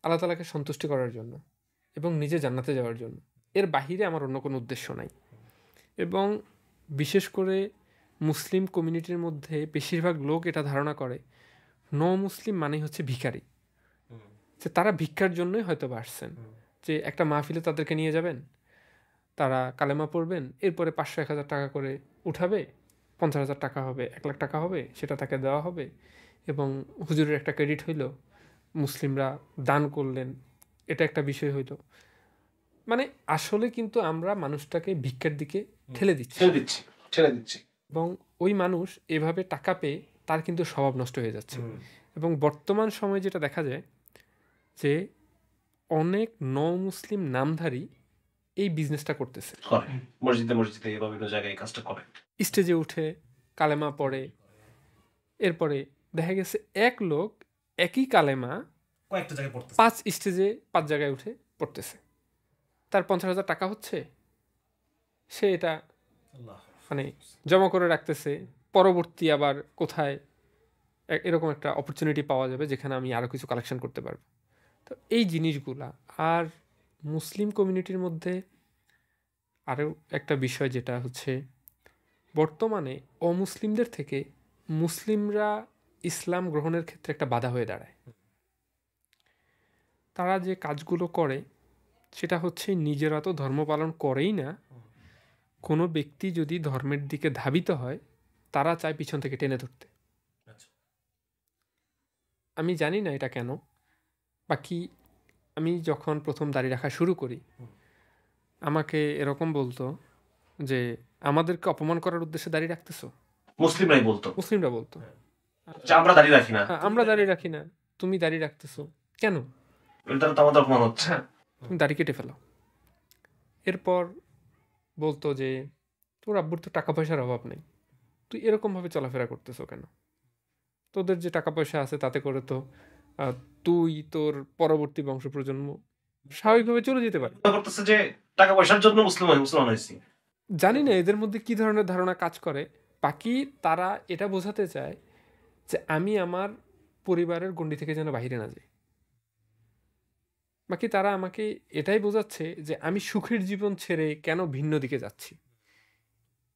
আল্লাহ তালাকে সন্তুষ্টি করার জন্য এবং নিজে জান্নাতে যাওয়ার জন্য, এর বাহিরে আমার অন্য কোনো উদ্দেশ্য নাই। এবং বিশেষ করে মুসলিম কমিউনিটির মধ্যে বেশিরভাগ লোক এটা ধারণা করে মুসলিম মানেই হচ্ছে ভিখারি, যে তারা ভিক্ষার জন্যই হয়তো বা আসছেন, যে একটা মাহফিলে তাদেরকে নিয়ে যাবেন, তারা কালেমা পড়বেন, এরপরে 500-1,000 টাকা করে উঠাবে, 50,000 টাকা হবে, 1,00,000 টাকা হবে, সেটা তাকে দেওয়া হবে এবং হুজুরের একটা ক্রেডিট হইল, মুসলিমরা দান করলেন, এটা একটা বিষয় হইল। মানে আসলে কিন্তু আমরা মানুষটাকে ভিক্ষার দিকে ঠেলে দিচ্ছি, ছেড়ে দিচ্ছি। এবং ওই মানুষ এভাবে টাকা পেয়ে তার কিন্তু স্বভাব নষ্ট হয়ে যাচ্ছে। এবং বর্তমান সময়ে যেটা দেখা যায় যে অনেক মুসলিম নামধারী এই বিজনেসটা করতেছে, করে মসজিদে মসজিদে বা বিভিন্ন জায়গায় এই কাজটা করে। স্টেজে উঠে কালেমা পড়ে, এরপরে দেখা গেছে এক লোক একই কালেমা কয়েকটা জায়গায় পড়তেছে। 5 স্টেজে 5 জায়গায় উঠে পড়তেছে, তার 50,000 টাকা হচ্ছে, সে এটা আল্লাহ। মানে জমা করে রাখতেছে, পরবর্তী আবার কোথায় এরকম একটা অপরচুনিটি পাওয়া যাবে যেখানে আমি আরও কিছু কালেকশন করতে পারবো। তো এই জিনিসগুলা। আর মুসলিম কমিউনিটির মধ্যে আরও একটা বিষয় যেটা হচ্ছে, বর্তমানে অমুসলিমদের থেকে মুসলিমরা ইসলাম গ্রহণের ক্ষেত্রে একটা বাধা হয়ে দাঁড়ায়। তারা যে কাজগুলো করে সেটা হচ্ছে নিজেরা তো ধর্ম পালন করেই না, কোনো ব্যক্তি যদি ধর্মের দিকে ধাবিত হয় তারা চায় পিছন থেকে টেনে ধরতে। আচ্ছা। আমি জানি না এটা কেন। বাকি আমি যখন প্রথম দাড়ি রাখা শুরু করি, আমাকে এরকম বলতো যে আমাদেরকে অপমান করার উদ্দেশ্যে দাড়ি রাখতেছো? মুসলিমরাই বলতো। মুসলিমরা বলতো যে আমরা দাঁড়িয়ে রাখি না। আমরা দাড়ি রাখি না, তুমি দাড়ি রাখতেছো কেন? এটা তো আমাদের অপমান হচ্ছে। তুমি দাড়ি কেটে ফেলো। এরপর বলতো যে তোর আব্বুর তো টাকা পয়সার অভাব নেই, তুই এরকমভাবে চলাফেরা করতেছো কেন? তোদের যে টাকা পয়সা আছে তাতে করে তো তুই, তোর পরবর্তী বংশ প্রজন্ম স্বাভাবিকভাবে চলে যেতে পারে। মনে করতেছে যে টাকা পয়সার জন্য মুসলমান হয়েছি। জানি না এদের মধ্যে কি ধরনের ধারণা কাজ করে। বাকি তারা এটা বোঝাতে চায় যে আমি আমার পরিবারের গণ্ডি থেকে যেন বাহিরে না যাই। বাকি তারা আমাকে এটাই বোঝাচ্ছে যে আমি সুখের জীবন ছেড়ে কেন ভিন্ন দিকে যাচ্ছি।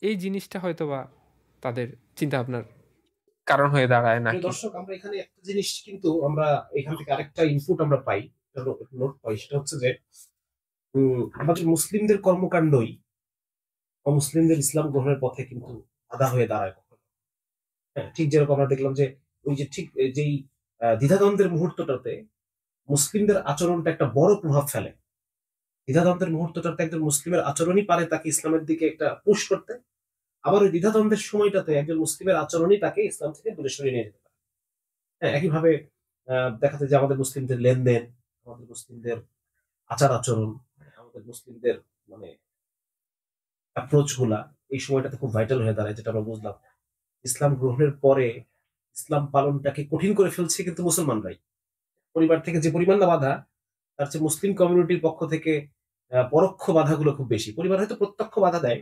এই জিনিসটা হয়তোবা তাদের চিন্তাভাবনার কারণ হয়ে দাঁড়ায় প্রিয় নাকি। দর্শক, আমরা এখানে একটা জিনিস কিন্তু আমরা এখান থেকে আরেকটা ইনপুট আমরা পাই, নোট পাই, সেটা হচ্ছে যে আমাদের মুসলিমদের কর্মকাণ্ডই অমুসলিমদের ইসলাম গ্রহণের পথে কিন্তু বাধা হয়ে দাঁড়ায় কখনো। হ্যাঁ, ঠিক যেরকম আমরা দেখলাম যে ওই যে ঠিক যেই দ্বিধাদ্বন্দ্বের মুহূর্তটাতে মুসলিমদের আচরণটা একটা বড় প্রভাব ফেলে। দ্বিধাদ্বন্দ্বের মুহূর্তটাতে একজন মুসলিমের আচরণই পারে তাকে ইসলামের দিকে একটা পুশ করতে। আবার ওই দ্বিধাদ্বন্দ্বের সময়টাতে একজন মুসলিমের আচরণই তাকে ইসলাম থেকে দূরে সরিয়ে নিয়ে যেতে পারে। হ্যাঁ, একইভাবে দেখা যায় যে আমাদের মুসলিমদের লেনদেন, আমাদের মুসলিমদের আচার আচরণ, আমাদের মুসলিমদের মানে অ্যাপ্রোচ গুলা এই সময়টাতে খুব ভাইটাল হয়ে দাঁড়ায়, যেটা আমরা বুঝলাম। ইসলাম গ্রহণের পরে ইসলাম পালনটাকে কঠিন করে ফেলছে কিন্তু মুসলমানরাই। পরিবার থেকে যে পরিমাণ না বাধা, তার চেয়ে মুসলিম কমিউনিটির পক্ষ থেকে পরোক্ষ বাধাগুলো খুব বেশি। পরিবার হয়তো প্রত্যক্ষ বাধা দেয়,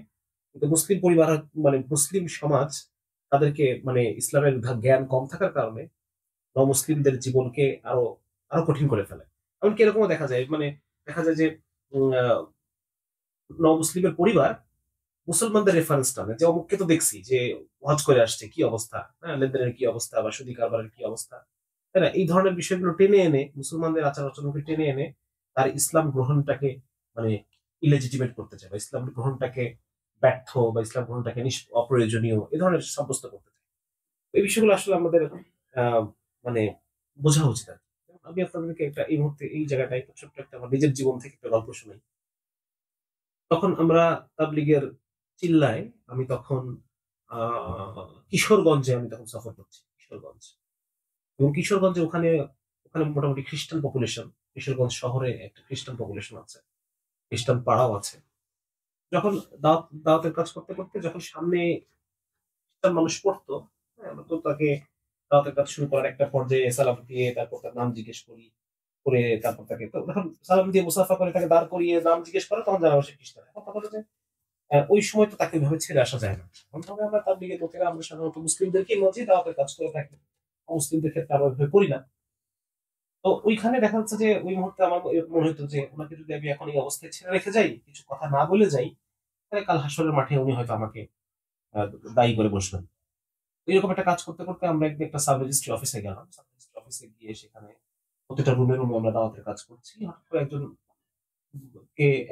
কিন্তু মুসলিম পরিবার মানে মুসলিম সমাজ তাদেরকে মানে ইসলামের জ্ঞান কম থাকার কারণে মুসলিমদের জীবনকে আরো আরো কঠিন করে ফেলে। এমনকি এরকমও দেখা যায়, মানে দেখা যায় যে মুসলিমের পরিবার মুসলমানদের রেফারেন্স টানে যে অমুককে তো দেখছি যে হজ করে আসছে, কি অবস্থা, হ্যাঁ, লেনদেনের কি অবস্থা বা সুদী কারবারের কি অবস্থা, তাই না? এই ধরনের বিষয়গুলো টেনে এনে মুসলমানদের আচার আচরণকে টেনে এনে তার ইসলাম গ্রহণটাকে মানে ইলেজিটিমেট করতে চায়, বা ইসলাম গ্রহণটাকে ব্যর্থ, বা ইসলাম গ্রহণটাকে অপ্রয়োজনীয় এ ধরনের সাব্যস্ত করতে চায়। এই বিষয়গুলো আসলে আমাদের আহ মানে বোঝা উচিত আর কি। আমি আপনাদেরকে একটা এই মুহূর্তে এই জায়গাটায় ছোট্ট একটা আমার নিজের জীবন থেকে একটা গল্প শুনাই। তখন আমরা তাবলিগের চিল্লায়, আমি তখন কিশোরগঞ্জে আমি তখন সফর করছি, কিশোরগঞ্জ। এবং কিশোরগঞ্জে ওখানে ওখানে মোটামুটি খ্রিস্টান পপুলেশন, কিশোরগঞ্জ শহরে একটা খ্রিস্টান পপুলেশন আছে, খ্রিস্টান পাড়াও আছে। যখন দাওয়াতের কাজ করতে করতে যখন সামনে খ্রিস্টান মানুষ পড়তো, হ্যাঁ, আমরা তো তাকে দাওয়াতের কাজ শুরু করার একটা পর্যায়ে সালাম দিয়ে তারপর তার নাম জিজ্ঞেস করি, করে তারপর তাকে তো যখন সালাম দিয়ে মুসাফা করে তাকে দাঁড় করিয়ে নাম জিজ্ঞেস করে, তখন জানা সে খ্রিস্টান। এখন কথা হলো যে ওই সময় তো তাকে এভাবে ছেড়ে আসা যায় না। তবে আমরা তার দিকে লোকেরা আমরা সাধারণত মুসলিমদেরকে মসজিদ দাওয়াতের কাজ করে থাকি, মুসলিমদের ক্ষেত্রে আমরা ওইভাবে করি না। তো ওইখানে দেখা যাচ্ছে যে ওই মুহূর্তে আমার এরকম মনে হতো যে ওনাকে যদি আমি এখন এই অবস্থায় ছেড়ে রেখে যাই, কিছু কথা না বলে যাই, তাহলে কাল হাসরের মাঠে উনি হয়তো আমাকে আহ, দায়ী করে বসবেন। এরকম একটা কাজ করতে করতে আমরা একদিন একটা সাব রেজিস্ট্রি অফিসে গেলাম। সাব রেজিস্ট্রি অফিসে গিয়ে সেখানে প্রতিটা রুমে রুমে আমরা দাওয়াতের কাজ করছি। হঠাৎ করে একজন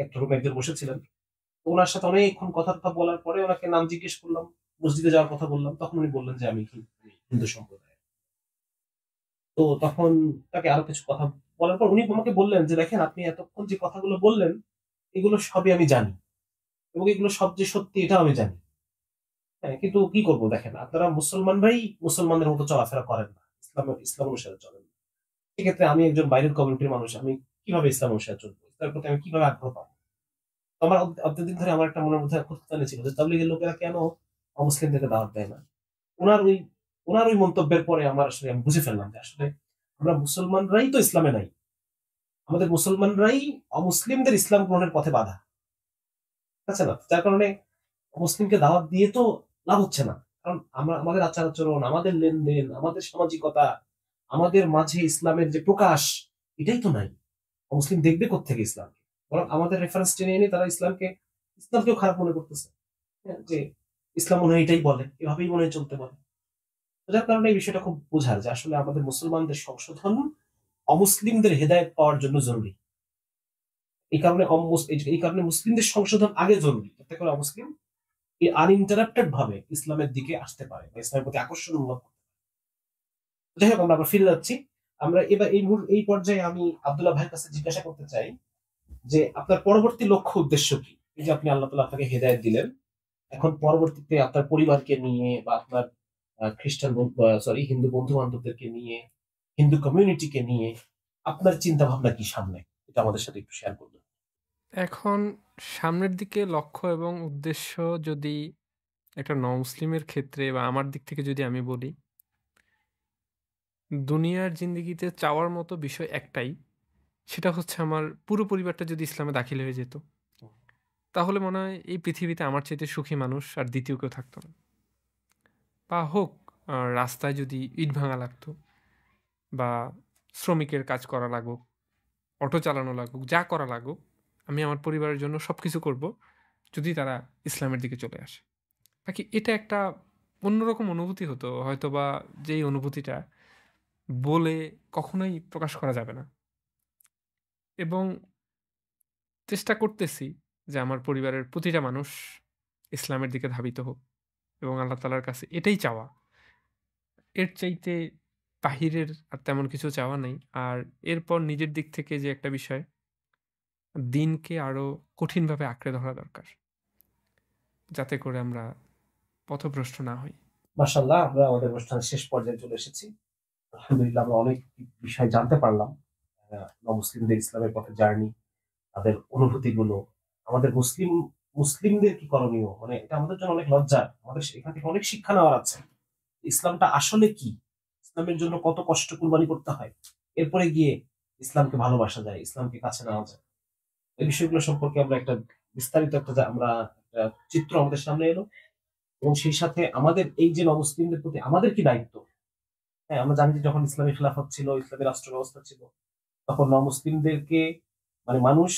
একটা রুমে একজন বসেছিলেন। তো ওনার সাথে অনেকক্ষণ কথা টথা বলার পরে ওনাকে নাম জিজ্ঞেস করলাম, মসজিদে যাওয়ার কথা বললাম, তখন উনি বললেন যে আমি হিন্দু সম্প্রদায়। তো তখন তাকে আরো কিছু কথা বলার পর উনি আমাকে বললেন যে দেখেন, আপনি এতক্ষণ যে কথাগুলো বললেন এগুলো সবই আমি জানি, এবং এগুলো সব যে সত্যি এটাও আমি জানি। হ্যাঁ, কিন্তু কি করবো, দেখেন আপনারা মুসলমানরাই মুসলমানদের মতো চলাফেরা করেন না, ইসলাম অনুসারে চলেন না। সেক্ষেত্রে আমি একজন বাইরের কমিউনিটির মানুষ, আমি কিভাবে ইসলাম অনুসারে চলবো, ইসলামের প্রতি আমি কিভাবে আগ্রহ পাবো? তো আমার অতদিন ধরে আমার একটা মনের মধ্যে খুঁতখুঁতানি ছিল যে তাবলিগের লোকেরা কেন অমুসলিমদেরকে দাওয়াত দেয় না। ওনার ওই ওনার ওই মন্তব্যের পরে আমার আসলে আমি বুঝে ফেললাম যে আসলে আমরা মুসলমানরাই তো ইসলামে নাই, আমাদের মুসলমানরাই অমুসলিমদের ইসলাম গ্রহণের পথে বাধা। ঠিক আছে না? যার কারণে মুসলিমকে দাওয়াত দিয়ে তো লাভ হচ্ছে না। কারণ আমরা আমাদের আচার আচরণ, আমাদের লেনদেন, আমাদের সামাজিকতা, আমাদের মাঝে ইসলামের যে প্রকাশ, এটাই তো নাই। মুসলিম দেখবে কোত্থেকে ইসলামকে? বরং আমাদের রেফারেন্স টেনে এনে তারা ইসলামকেও খারাপ মনে করতেছে। হ্যাঁ, যে ইসলাম মনে হয় এটাই বলে, এভাবেই মনে হয় চলতে বলে। তো যার কারণে এই বিষয়টা খুব বোঝার যে আসলে আমাদের মুসলমানদের সংশোধন অমুসলিমদের হেদায়েত পাওয়ার জন্য জরুরি। এই কারণে মুসলিমদের সংশোধন আগে জরুরি, যাতে করে অমুসলিম এই আনইন্টারাপ্টেড ভাবে ইসলামের দিকে আসতে পারে বা ইসলামের প্রতি আকর্ষণ অনুভব করতে পারে। যাই হোক, আমরা আবার ফিরে যাচ্ছি। আমরা এবার এই পর্যায়ে আমি আব্দুল্লাহ ভাইয়ের কাছে জিজ্ঞাসা করতে চাই যে আপনার পরবর্তী লক্ষ্য উদ্দেশ্য কি? এই যে আপনি আল্লাহ তাআলা আপনাকে হেদায়েত দিলেন, এখন পরবর্তীতে আপনার পরিবারকে নিয়ে বা আপনার খ্রিস্টান হিন্দু বন্ধু বান্ধবদেরকে নিয়ে, হিন্দু কমিউনিটিকে নিয়ে আপনার চিন্তা ভাবনা কি সামনে? এটা আমাদের সাথে একটু শেয়ার করবেন। এখন সামনের দিকে লক্ষ্য এবং উদ্দেশ্য যদি একটা নমুসলিমের ক্ষেত্রে বা আমার দিক থেকে যদি আমি বলি, দুনিয়ার জিন্দেগিতে চাওয়ার মতো বিষয় একটাই সেটা হচ্ছে আমার পুরো পরিবারটা যদি ইসলামে দাখিল হয়ে যেত, তাহলে মনে হয় এই পৃথিবীতে আমার চাইতে সুখী মানুষ আর দ্বিতীয় কেউ থাকতো না। বা হোক রাস্তায় যদি ইট ভাঙা লাগতো বা শ্রমিকের কাজ করা লাগুক, অটো চালানো লাগুক, যা করা লাগুক, আমি আমার পরিবারের জন্য সবকিছু করব যদি তারা ইসলামের দিকে চলে আসে। বাকি এটা একটা অন্যরকম অনুভূতি হতো হয়তোবা, যেই অনুভূতিটা বলে কখনোই প্রকাশ করা যাবে না। এবং চেষ্টা করতেছি যে আমার পরিবারের প্রতিটা মানুষ ইসলামের দিকে ধাবিত হোক এবং আল্লাহ তাআলার কাছে এটাই চাওয়া। এর চাইতে বাহিরের আর তেমন কিছু চাওয়া নেই। আর এরপর নিজের দিক থেকে যে একটা বিষয়, দিনকে আরো কঠিনভাবে আঁকড়ে ধরা দরকার। যাতে করে আমরা পথভ্রষ্ট না হই। মাশাআল্লাহ, আমরা আমাদের অনুষ্ঠানের শেষ পর্যায়ে চলে এসেছি। আলহামদুলিল্লাহ, আমরা অনেক বিষয় জানতে পারলাম। মুসলিমদের ইসলামের পথে জার্নি, তাদের অনুভূতিগুলো, আমাদের মুসলিমদের কি করণীয়, মানে এটা আমাদের জন্য অনেক লজ্জার। আমাদের এখান থেকে অনেক শিক্ষা নেওয়ার আছে। ইসলামটা আসলে কি, ইসলামের জন্য কত কষ্ট কুরবানি করতে হয়, এরপরে গিয়ে ইসলামকে ভালোবাসা যায়, ইসলামকে কাছে নেওয়া যায়। এই বিষয়গুলো সম্পর্কে আমরা একটা বিস্তারিত আমরা একটা চিত্র আমাদের সামনে এলো। এবং সেই সাথে আমাদের এই যে নমুসলিমদের প্রতি আমাদের কি দায়িত্ব। হ্যাঁ, আমরা জানি যে যখন ইসলামী খেলাফত ছিল, ইসলামী রাষ্ট্র ব্যবস্থা ছিল, তখন নমুসলিমদেরকে, মানে মানুষ,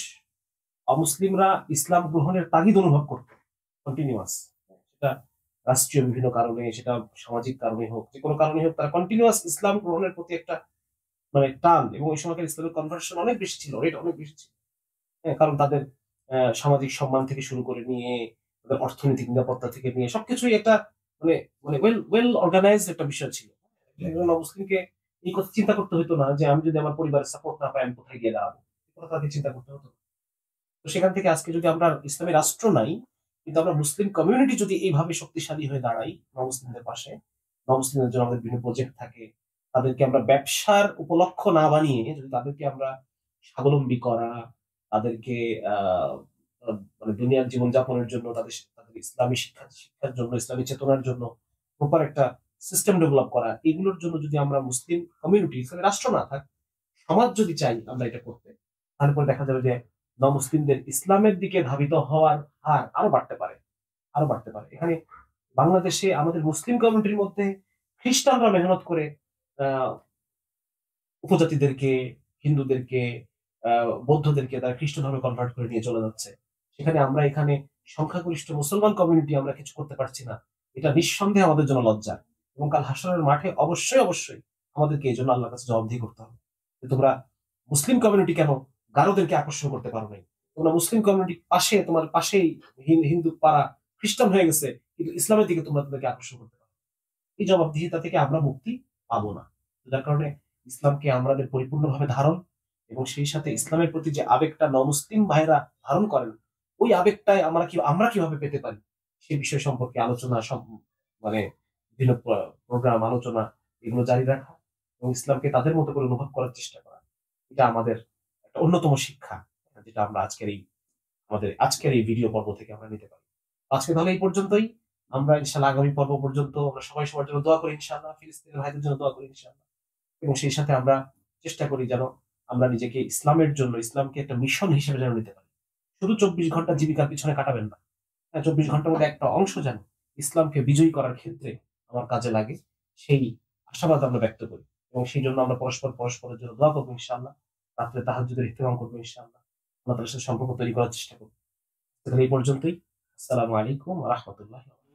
অমুসলিমরা ইসলাম গ্রহণের তাগিদ অনুভব করত কন্টিনিউয়াস। সেটা রাষ্ট্রীয় বিভিন্ন কারণে, সেটা সামাজিক কারণে হোক, যে কোনো কারণে হোক, তারা কন্টিনিউয়াস ইসলাম গ্রহণের প্রতি একটা মানে টান, এবং ওই সময়কার ইসলামের কনভার্সন অনেক বেশি ছিল, রেট অনেক বেশি ছিল। হ্যাঁ, কারণ তাদের সামাজিক সম্মান থেকে শুরু করে নিয়ে, তাদের অর্থনৈতিক নিরাপত্তা থেকে নিয়ে সবকিছুই একটা মানে মানে ওয়েল ওয়েল অর্গানাইজড একটা বিষয় ছিল। একজন মুসলিমকে এই কথা চিন্তা করতে হতো না যে আমি যদি আমার পরিবারের সাপোর্ট না পাই আমি কোথায় গিয়ে দাঁড়াবো, এই কথা তাকে চিন্তা করতে হতো না। তো সেখান থেকে আজকে যদি আমরা ইসলামী রাষ্ট্র নাই, কিন্তু আমরা মুসলিম কমিউনিটি যদি এইভাবে শক্তিশালী হয়ে দাঁড়াই নমুসলিমদের পাশে, নমুসলিমদের জন্য আমাদের বিভিন্ন প্রজেক্ট থাকে, তাদেরকে আমরা ব্যবসার উপলক্ষ না বানিয়ে যদি তাদেরকে আমরা স্বাবলম্বী করা, তাদেরকে আহ মানে দুনিয়ার জীবনযাপনের জন্য, তাদের তাদের ইসলামী শিক্ষার জন্য, ইসলামী চেতনার জন্য প্রপার একটা সিস্টেম ডেভেলপ করা, এগুলোর জন্য যদি আমরা মুসলিম কমিউনিটি, ইসলামী রাষ্ট্র না থাক, সমাজ যদি চাই আমরা এটা করতে, তাহলে পরে দেখা যাবে যে মুসলিমদের ইসলামের দিকে ধাবিত হওয়ার হার আরো বাড়তে পারে, আরো বাড়তে পারে। এখানে বাংলাদেশে আমাদের মুসলিম কমিউনিটির মধ্যে খ্রিস্টানরা মেহনত করে আহ উপজাতিদেরকে, হিন্দুদেরকে, বৌদ্ধদেরকে তারা খ্রিস্ট ধর্মে কনভার্ট করে নিয়ে চলে যাচ্ছে। সেখানে আমরা এখানে সংখ্যাগরিষ্ঠ মুসলমান কমিউনিটি আমরা কিছু করতে পারছি না। এটা নিঃসন্দেহে আমাদের জন্য লজ্জা। এবং কাল হাসরের মাঠে অবশ্যই অবশ্যই আমাদেরকে এই জন্য আল্লাহর কাছে জবাবদিহি করতে হবে যে তোমরা মুসলিম কমিউনিটি কেন গারোদেরকে আকর্ষণ করতে পারো নাই। তোমরা মুসলিম কমিউনিটির পাশে, তোমার পাশেই হিন্দু পাড়া খ্রিস্টান হয়ে গেছে, কিন্তু ইসলামের দিকে তোমরা তাদেরকে আকর্ষণ করতে পারো। এই জবাবদিহিতা থেকে আমরা মুক্তি পাবো না। যার কারণে ইসলামকে আমাদের পরিপূর্ণভাবে ধারণ, এবং সেই সাথে ইসলামের প্রতি যে আবেগটা নমুসলিম ভাইরা ধারণ করেন, ওই আবেগটাই আমরা কিভাবে পেতে পারি, সেই বিষয় সম্পর্কে আলোচনা, সব মানে বিভিন্ন প্রোগ্রাম, আলোচনা, এগুলো জারি রাখা এবং ইসলামকে তাদের মতো করে অনুভব করার চেষ্টা করা, এটা আমাদের একটা অন্যতম শিক্ষা, যেটা আমরা আজকের এই ভিডিও পর্ব থেকে আমরা নিতে পারি। আজকে তাহলে এই পর্যন্তই। আমরা ইনশাল্লাহ আগামী পর্ব পর্যন্ত আমরা সবাই সবার জন্য দোয়া করি ইনশাল্লাহ, ফিলিস্তিনের ভাইদের জন্য দোয়া করি ইনশাল্লাহ। এবং সেই সাথে আমরা চেষ্টা করি যেন আমরা নিজেকে ইসলামের জন্য, ইসলামকে একটা মিশন হিসেবে যেন নিতে পারি। শুধু 24 ঘন্টা জীবিকার পিছনে কাটাবেন না। হ্যাঁ, 24 ঘন্টার মধ্যে একটা অংশ যেন ইসলামকে বিজয়ী করার ক্ষেত্রে আমার কাজে লাগে, সেই আশাবাদ আমরা ব্যক্ত করি। এবং সেই জন্য আমরা পরস্পরের জন্য দোয়া করবো ইনশাআল্লাহ। রাত্রে তাহাজ্জুদের ইহতিরাম করবো ইনশাআল্লাহ। আল্লাহ তাআলার সাথে সম্পর্ক তৈরি করার চেষ্টা করবো। তাহলে এই পর্যন্তই। আসসালামু আলাইকুম ওয়া রাহমাতুল্লাহি ওয়া বারাকাতুহু।